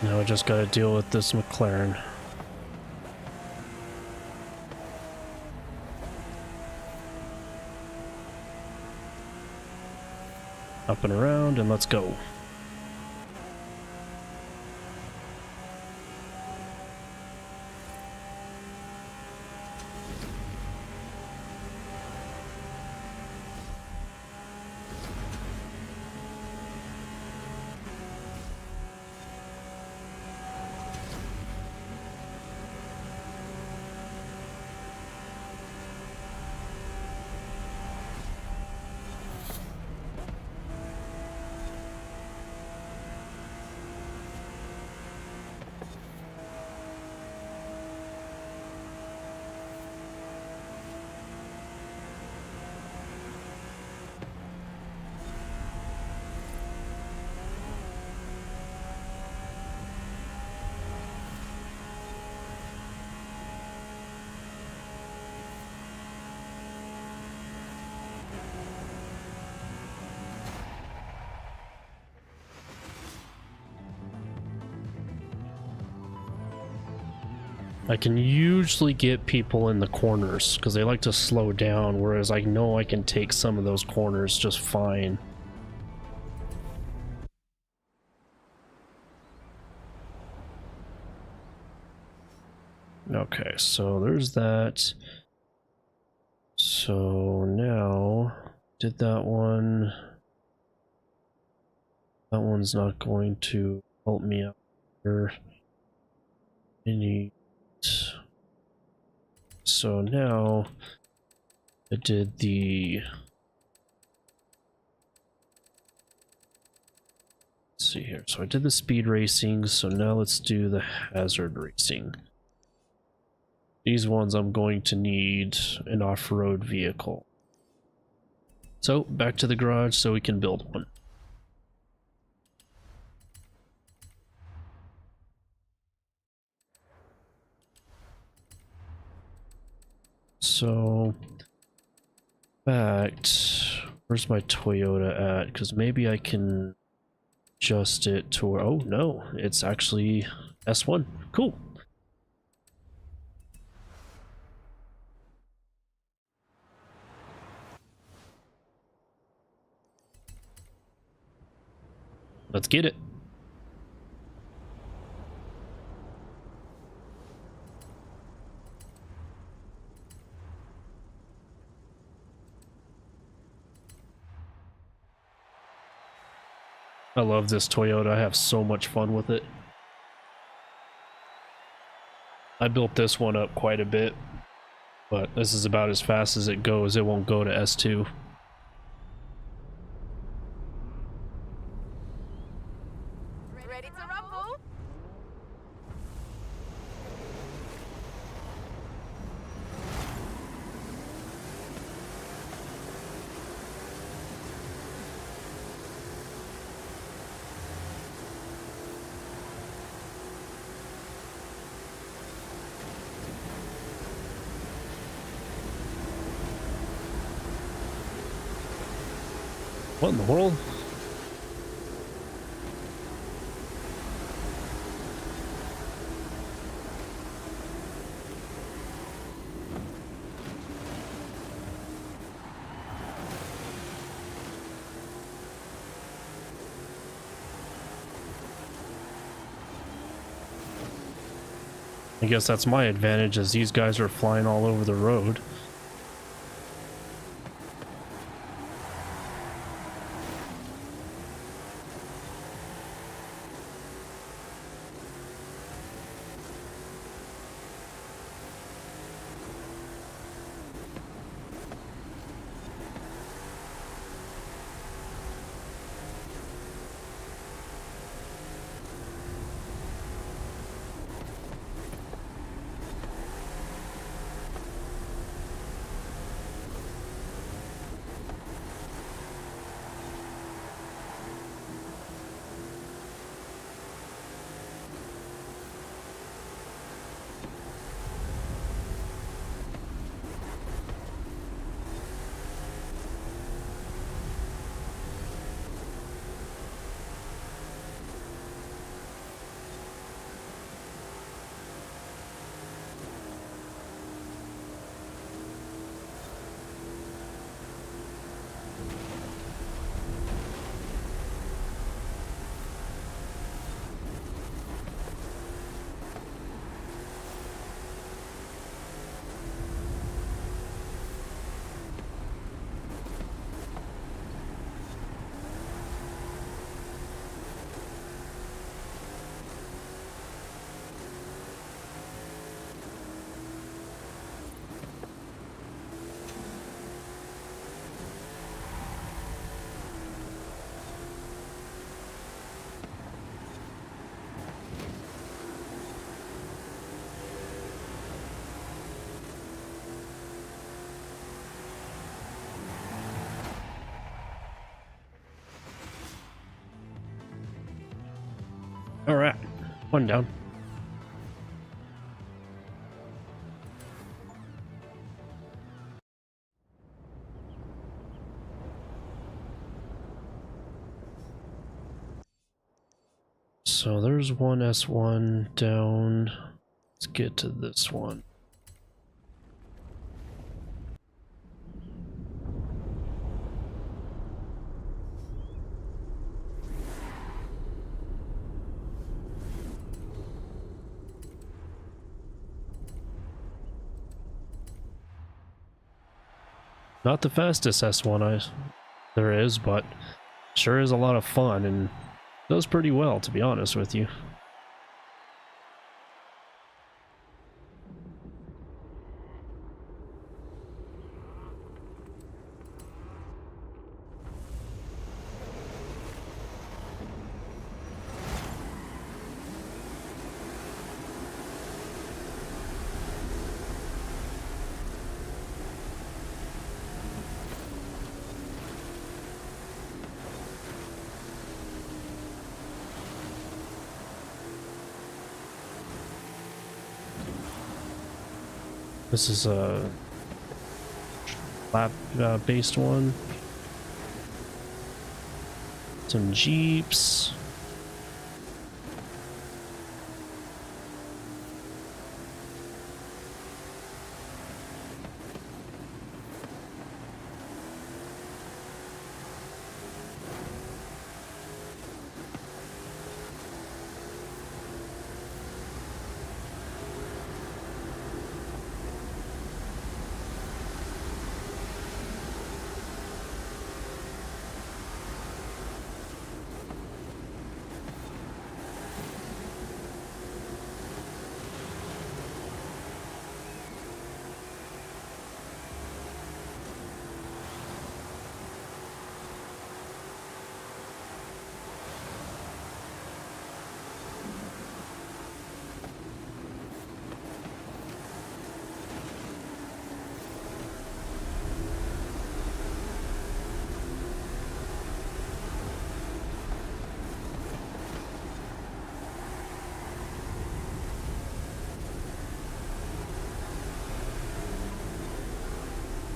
Now I just gotta deal with this McLaren. Up and around, and let's go. I can usually get people in the corners because they like to slow down, whereas I know I can take some of those corners just fine. Okay, so there's that. So now, did that one. That one's not going to help me out here. I need. So now, I did the. Let's see here. So I did the speed racing, so now let's do the hazard racing. These ones I'm going to need an off-road vehicle. So back to the garage so we can build one. So, fact, where's my Toyota at? Because maybe I can adjust it to where, oh no, it's actually S1. Cool. Let's get it. I love this Toyota. I have so much fun with it. I built this one up quite a bit, but this is about as fast as it goes. It won't go to S2. Ready to rumble? What in the world? I guess that's my advantage, as these guys are flying all over the road. All right, one down. So there's one S1 down. Let's get to this one. Not the fastest S1 there is, but sure is a lot of fun and does pretty well, to be honest with you. This is a lap based one. Some Jeeps.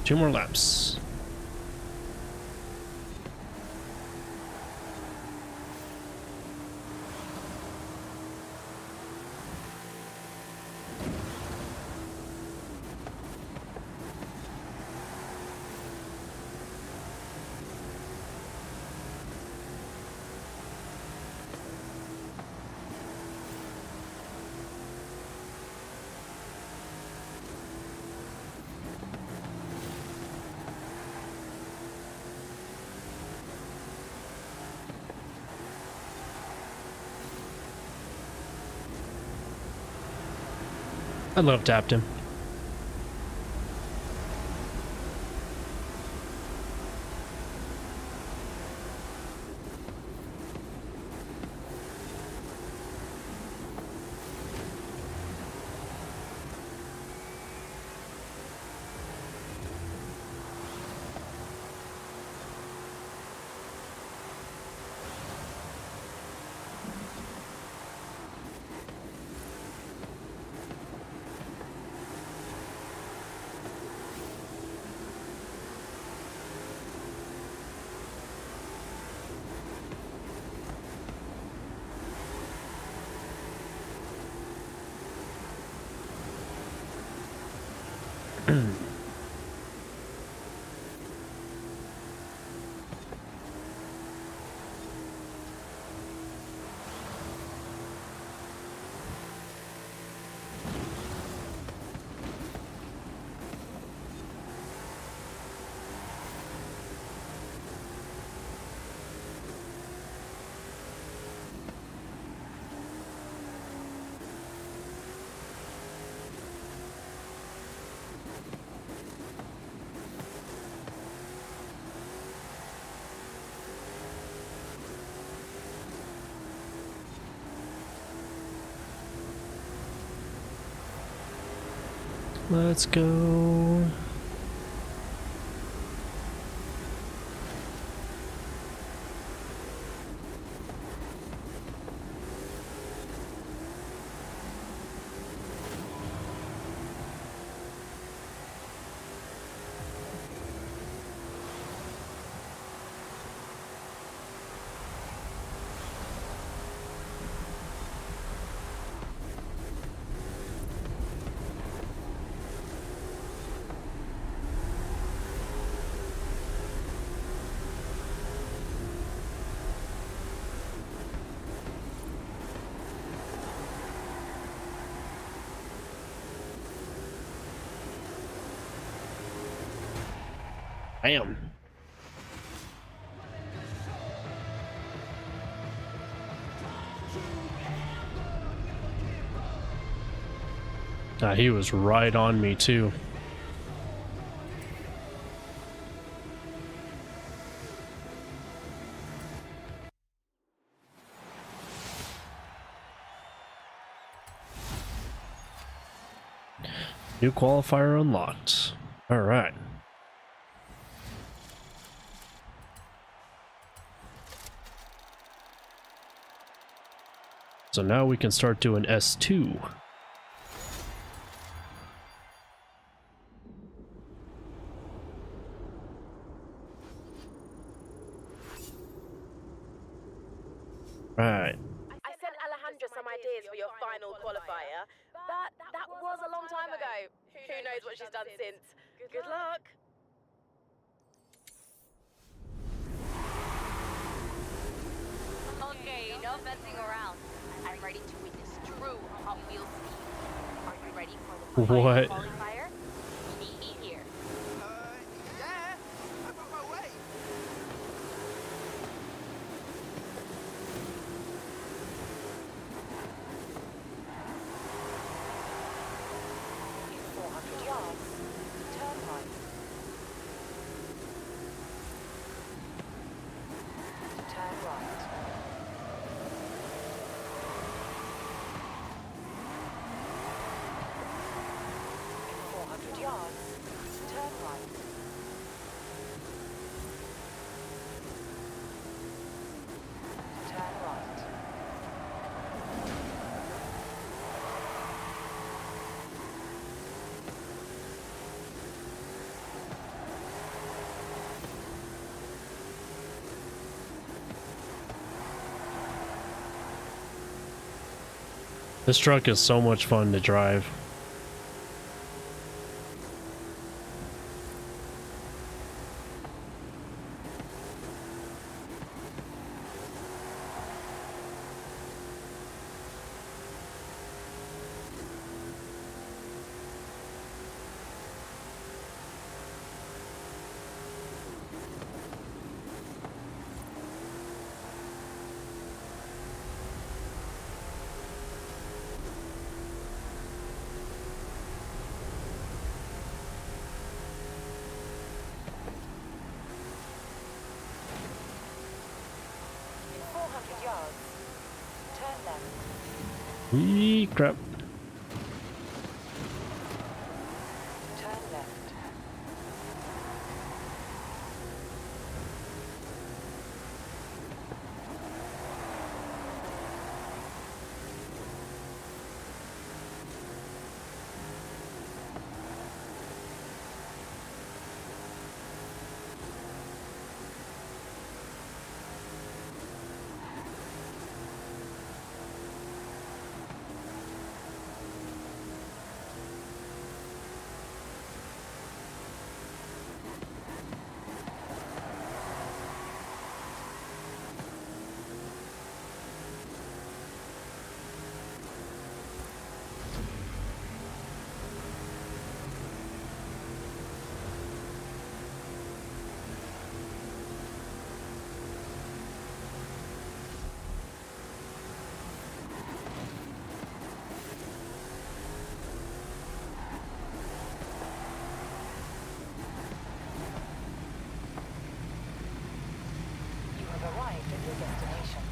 Two more laps. I love tapped him. Let's go. Bam. He was right on me too. New qualifier unlocked. All right. So now we can start doing S2. Right. I sent Alejandra some ideas for your final qualifier, but that was a long time ago. Who knows what she's done since? Good luck. Okay, no fencing around. I'm ready to witness true Hot Wheels speed. Are you ready for the final What? qualifier? Meet me here. Yeah. I'm on my way. In 400 yards, turn right. Turn right. In 400 yards, turn right. Turn right. This truck is so much fun to drive. In 400 yards, turn left. Eee, crap. Turn left. You have arrived at your destination.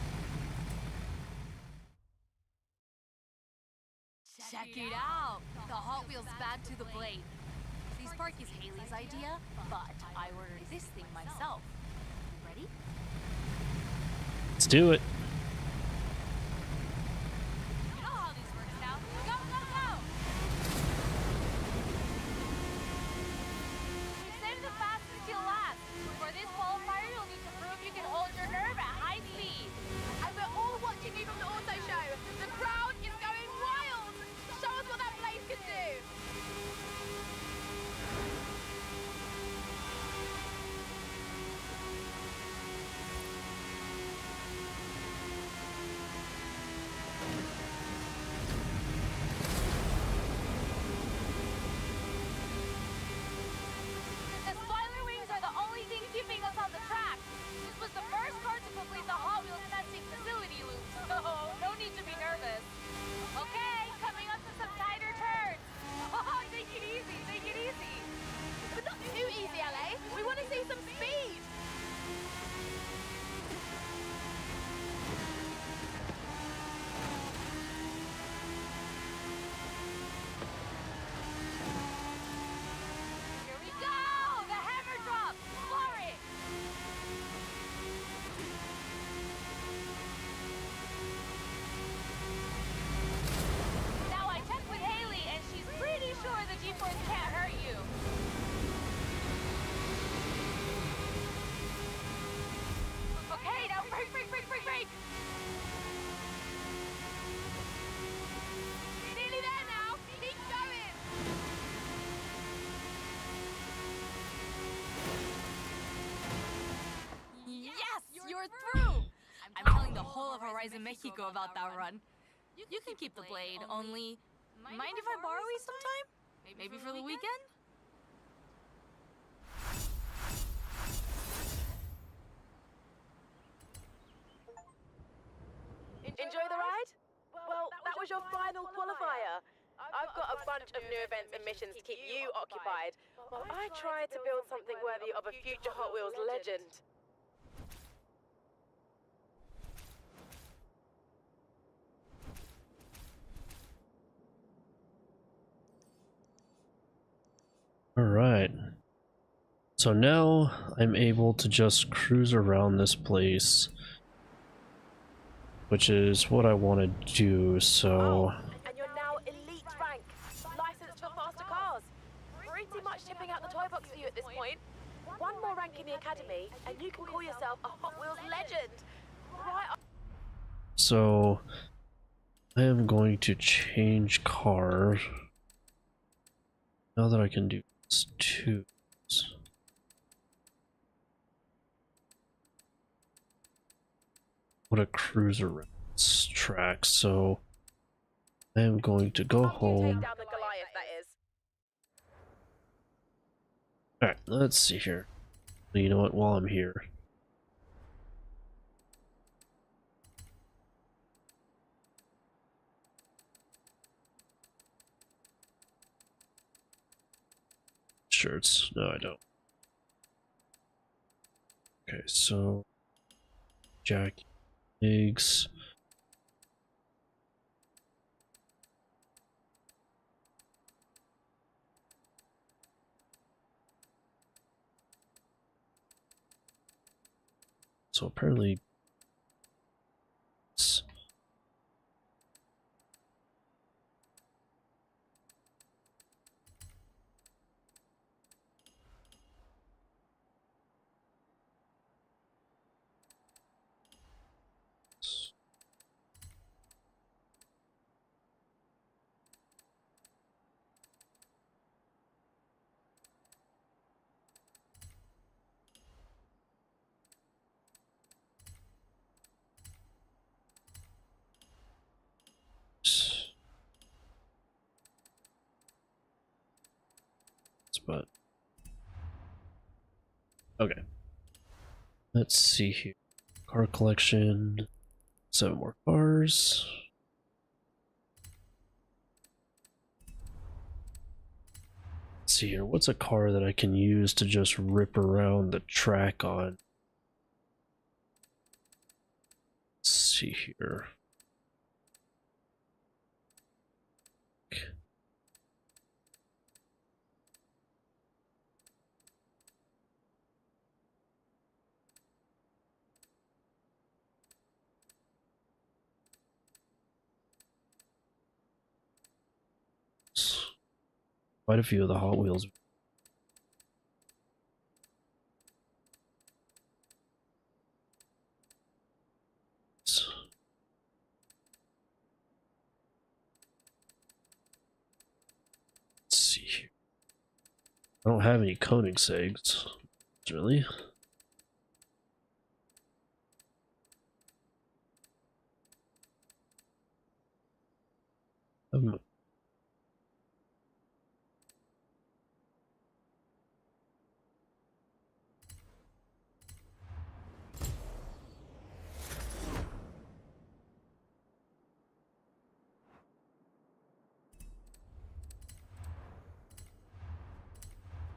Check it out! The Hot Wheels bad to the blade. This park is Haley's idea, but I ordered this thing myself. You ready? Let's do it. You know how this works now. Go, go, go! Save the fastest till last. For this qualifier, you'll need to prove you can hold your nerve at high speed. And we're all watching you from the auto show. The crowd is going wild. Show us what that blade can do. Horizon Mexico about that run. You can keep the blade, only... Mind if I borrow you sometime? Maybe for the weekend? Enjoy the ride? Well, that was your final qualifier. I've got a bunch of new events and missions to keep you occupied, while I try to build something worthy of a future Hot Wheels legend. Alright. So now I'm able to just cruise around this place, which is what I want to do, so... And you're now elite rank, licensed for faster cars. Pretty much tipping out the toy box for you at this point. One more rank in the academy, and you can call yourself a Hot Wheels legend. Right. So I am going to change car now that I can do this too. What a cruise around this track, so I am going to go home. Take down the Goliath, that is. Alright, let's see here. You know what, while I'm here. Shirts. No, I don't. Okay, so Jack eggs. So apparently it's but okay. Let's see here. Car collection. 7 more cars. Let's see here. What's a car that I can use to just rip around the track on? Let's see here. Quite a few of the Hot Wheels. Let's see here. I don't have any Koenigsegg's, really.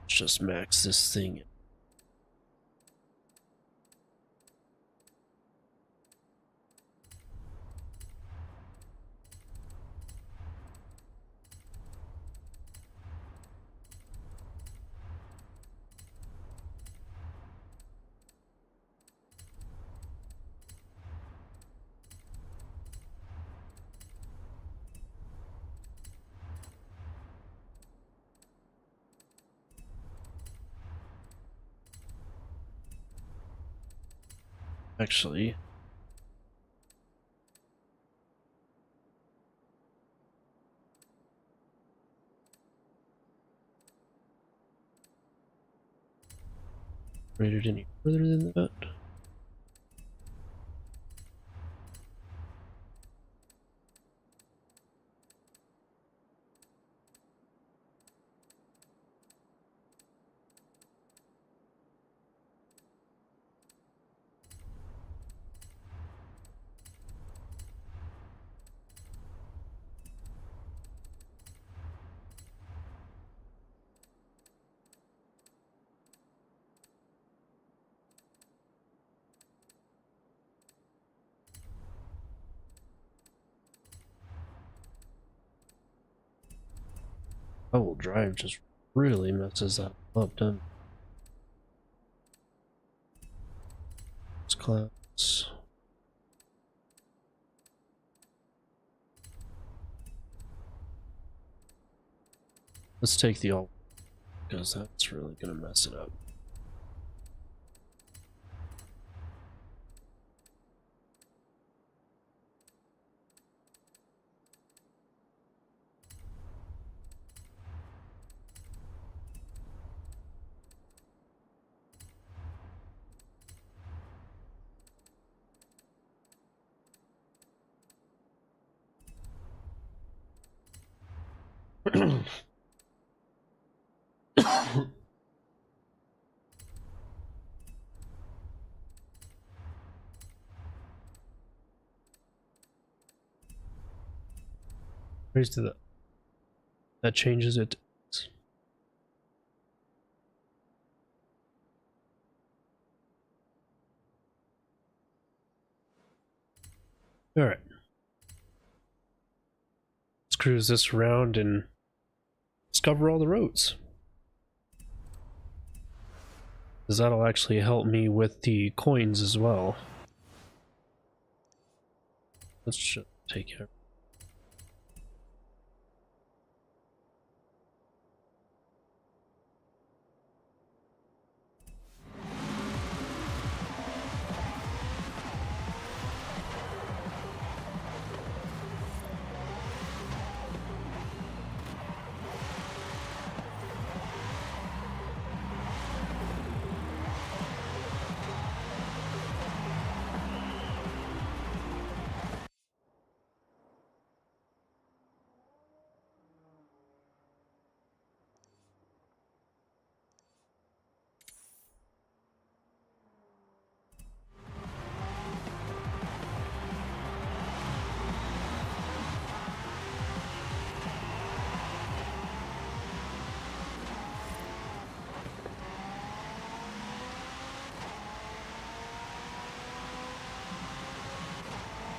Just max this thing. Actually, rated any further than that. Four-wheel drive just really messes that up, doesn't it? It's class. Let's take the all, because that's really gonna mess it up. Raise to that changes it. All right. Let's cruise this around and discover all the roads. Because that'll actually help me with the coins as well. Let's just take care.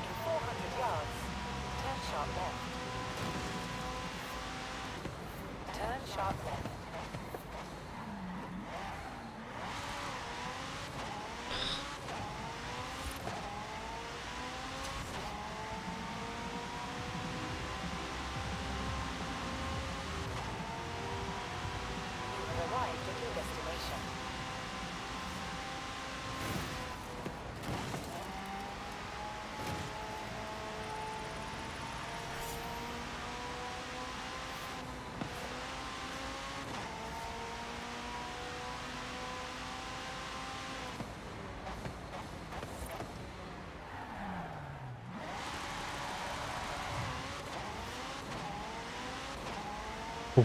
In 400 yards, turn sharp left. Turn sharp left. You have arrived at your destination.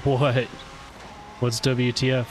What? What's WTF?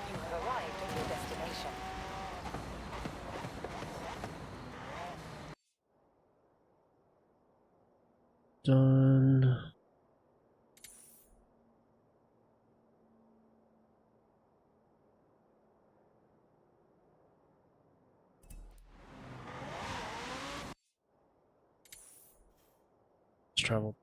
You have arrived at your destination. Done. Let's travel.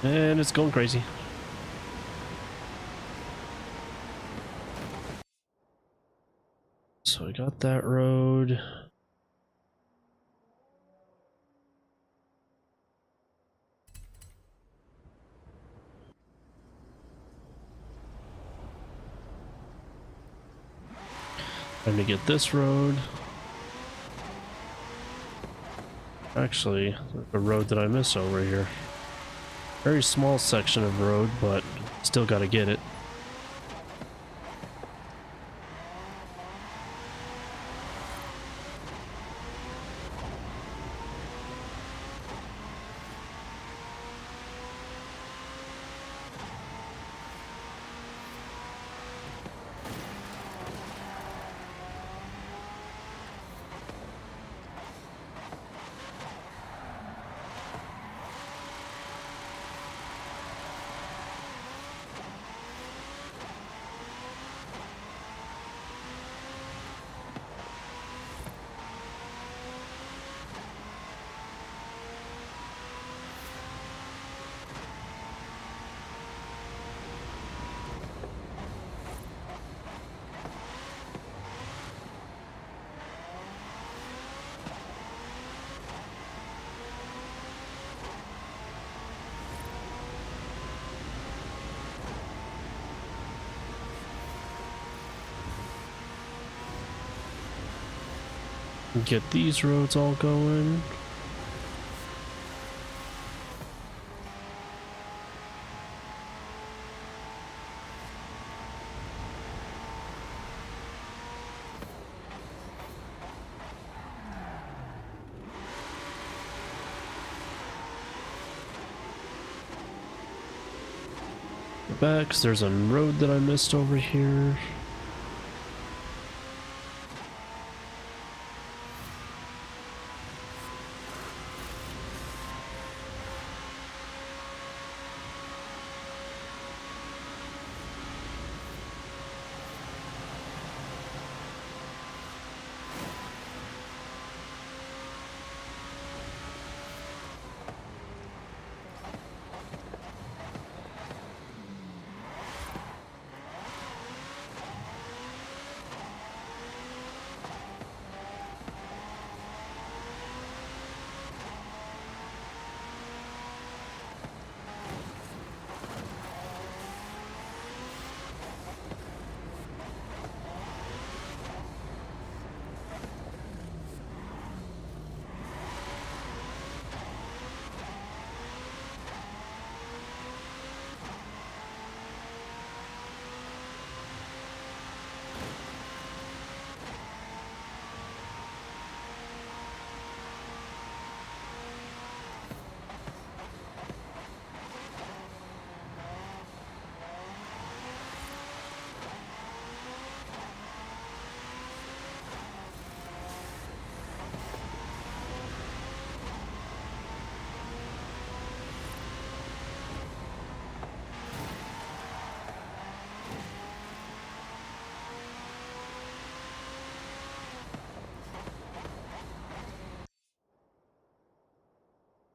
And it's going crazy. So I got that road. Time to get this road. Actually, there's a road that I miss over here. Very small section of road, but still gotta get it. Get these roads all going. Back, 'cause there's a road that I missed over here.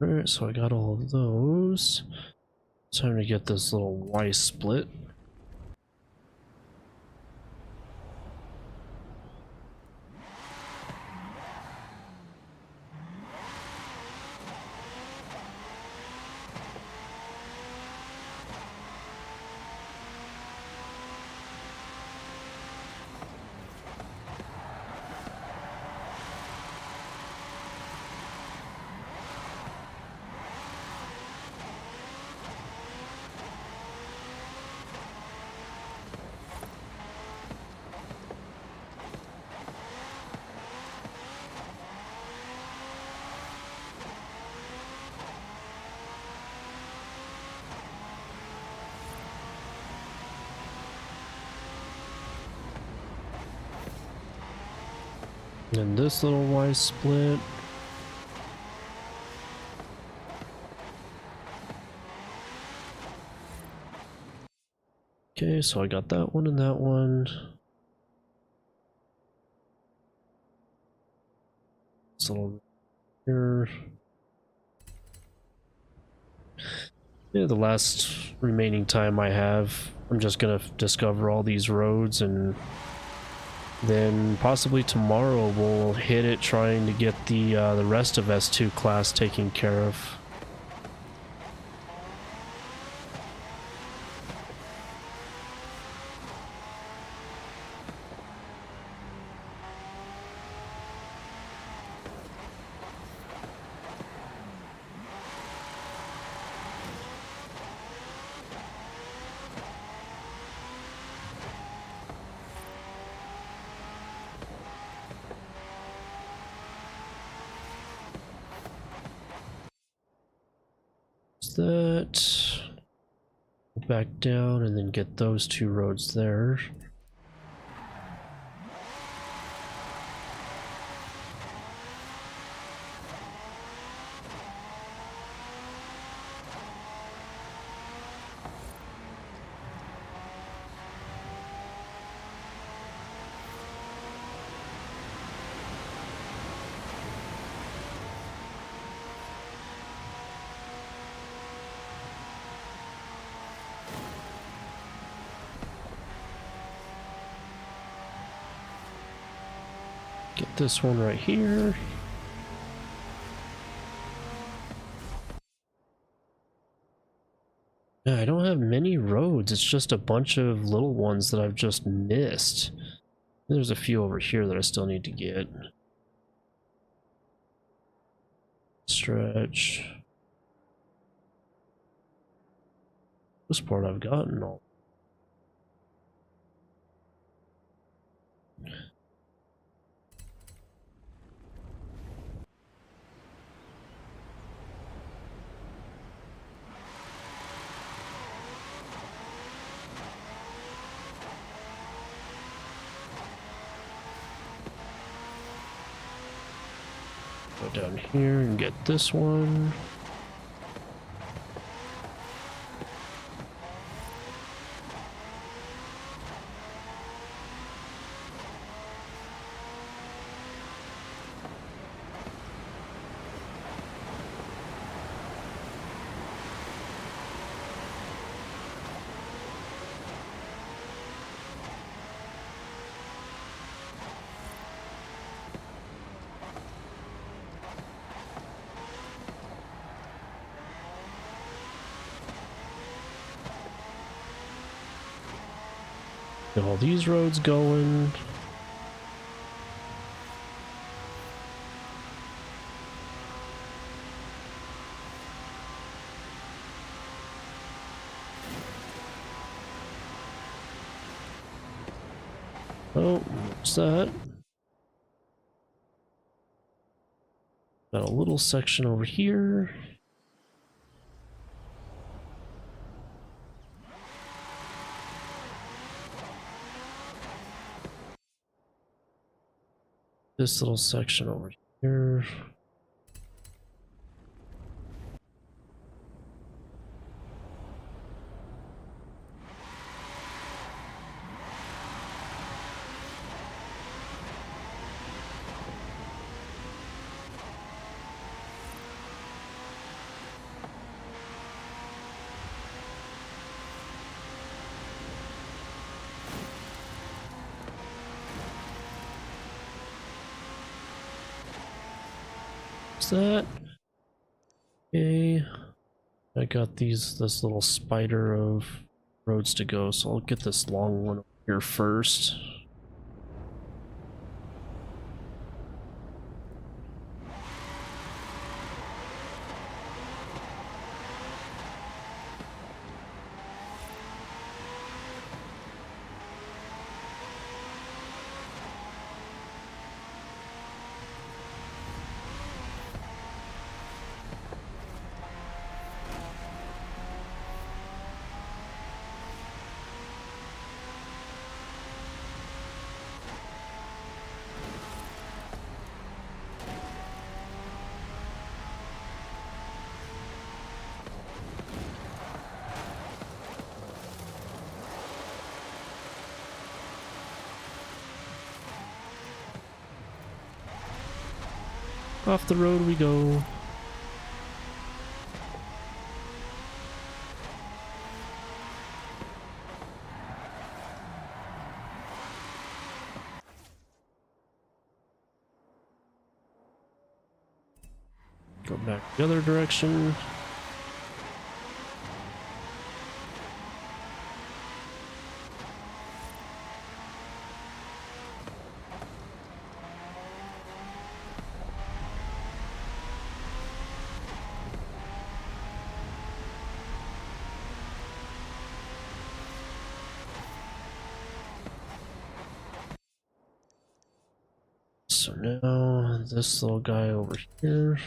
Alright, so I got all of those. Time to get this little Y split. And this little Y split. Okay, so I got that one and that one. This little here. Yeah, the last remaining time I have, I'm just gonna discover all these roads, and then possibly tomorrow we'll hit it trying to get the rest of S2 class taken care of. That back down and then get those two roads there. Get this one right here. Yeah, I don't have many roads. It's just a bunch of little ones that I've just missed. There's a few over here that I still need to get. Stretch. This part I've gotten all. Go down here and get this one. Get all these roads going. Oh, what's that? Got a little section over here. This little section over here. That okay, I got this little spider of roads to go, so I'll get this long one here first. Off the road we go. Go back the other direction. So now this little guy over here.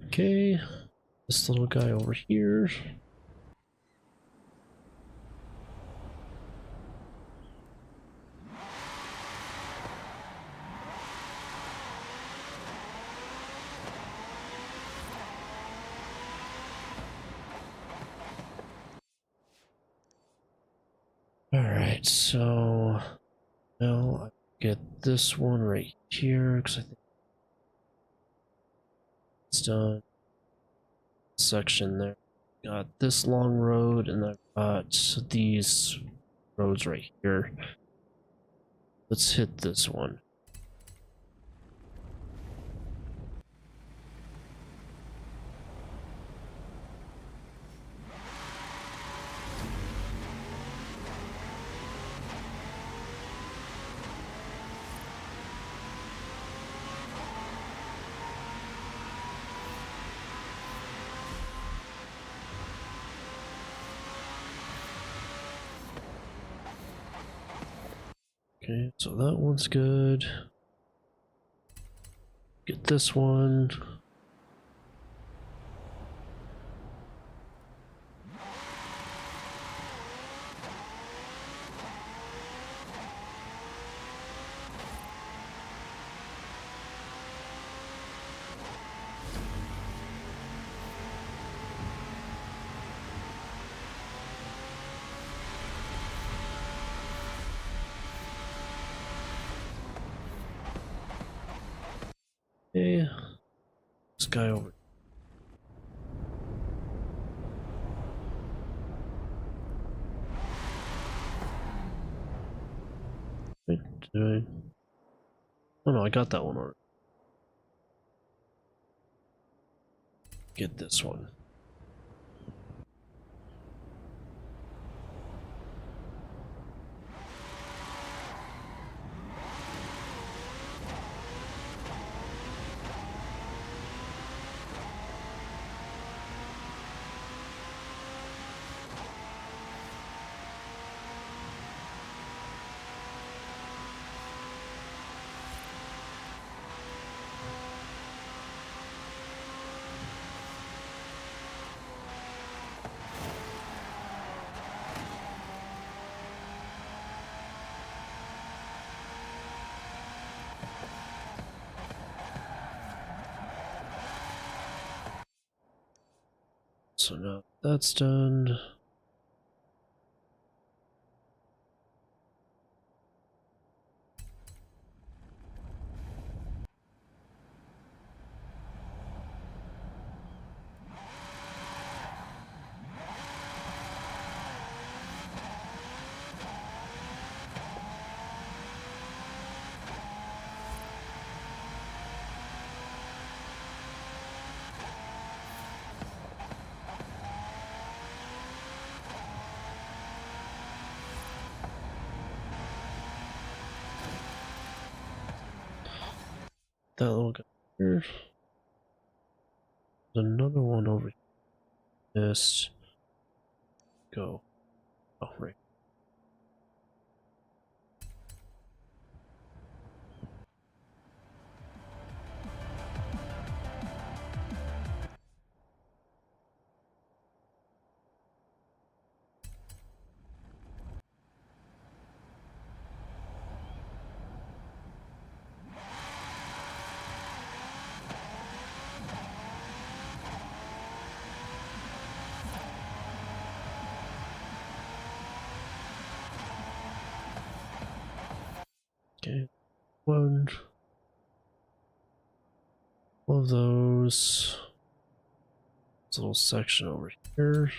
Okay, this little guy over here. Alright, so now I get this one right here because I think it's done. Section there. Got this long road, and I've got these roads right here. Let's hit this one. Okay, so that one's good. Get this one. Okay, this guy over. Wait, did I? Oh no, I got that one already. Get this one. So now that's done. That little guy here. There's another one over here. Just go. Oh, right. Okay, one of those. This little section over here.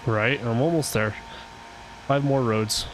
Right, I'm almost there. 5 more roads.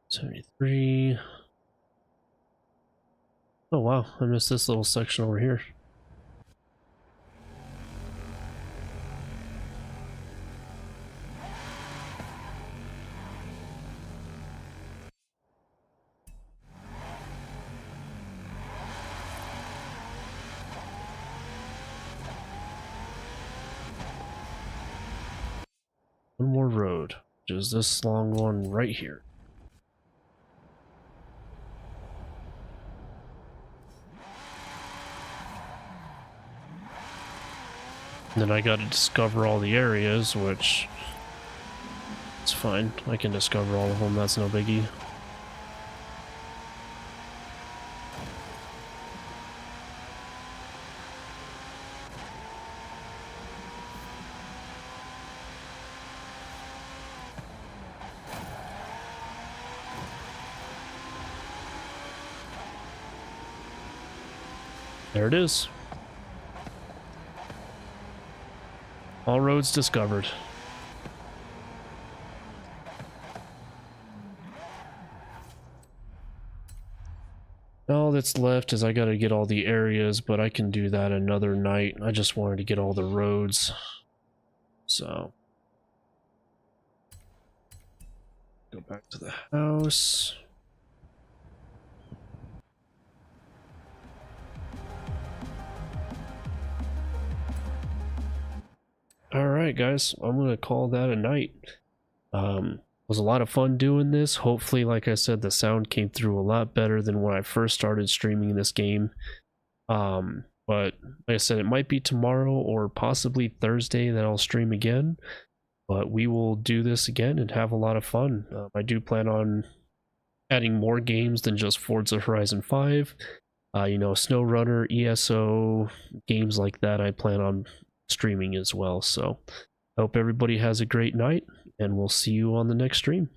$73. Oh wow, I missed this little section over here. One more road, which is this long one right here. And then I gotta discover all the areas, which it's fine. I can discover all of them, that's no biggie. There it is. All roads discovered. All that's left is I gotta get all the areas, but I can do that another night. I just wanted to get all the roads. So. Go back to the house. Alright guys, I'm gonna call that a night. Was a lot of fun doing this. Hopefully, like I said, the sound came through a lot better than when I first started streaming this game. But like I said, it might be tomorrow or possibly Thursday that I'll stream again. But we will do this again and have a lot of fun. I do plan on adding more games than just Forza Horizon 5. You know, SnowRunner, ESO, games like that I plan on streaming as well. So I hope everybody has a great night, and we'll see you on the next stream.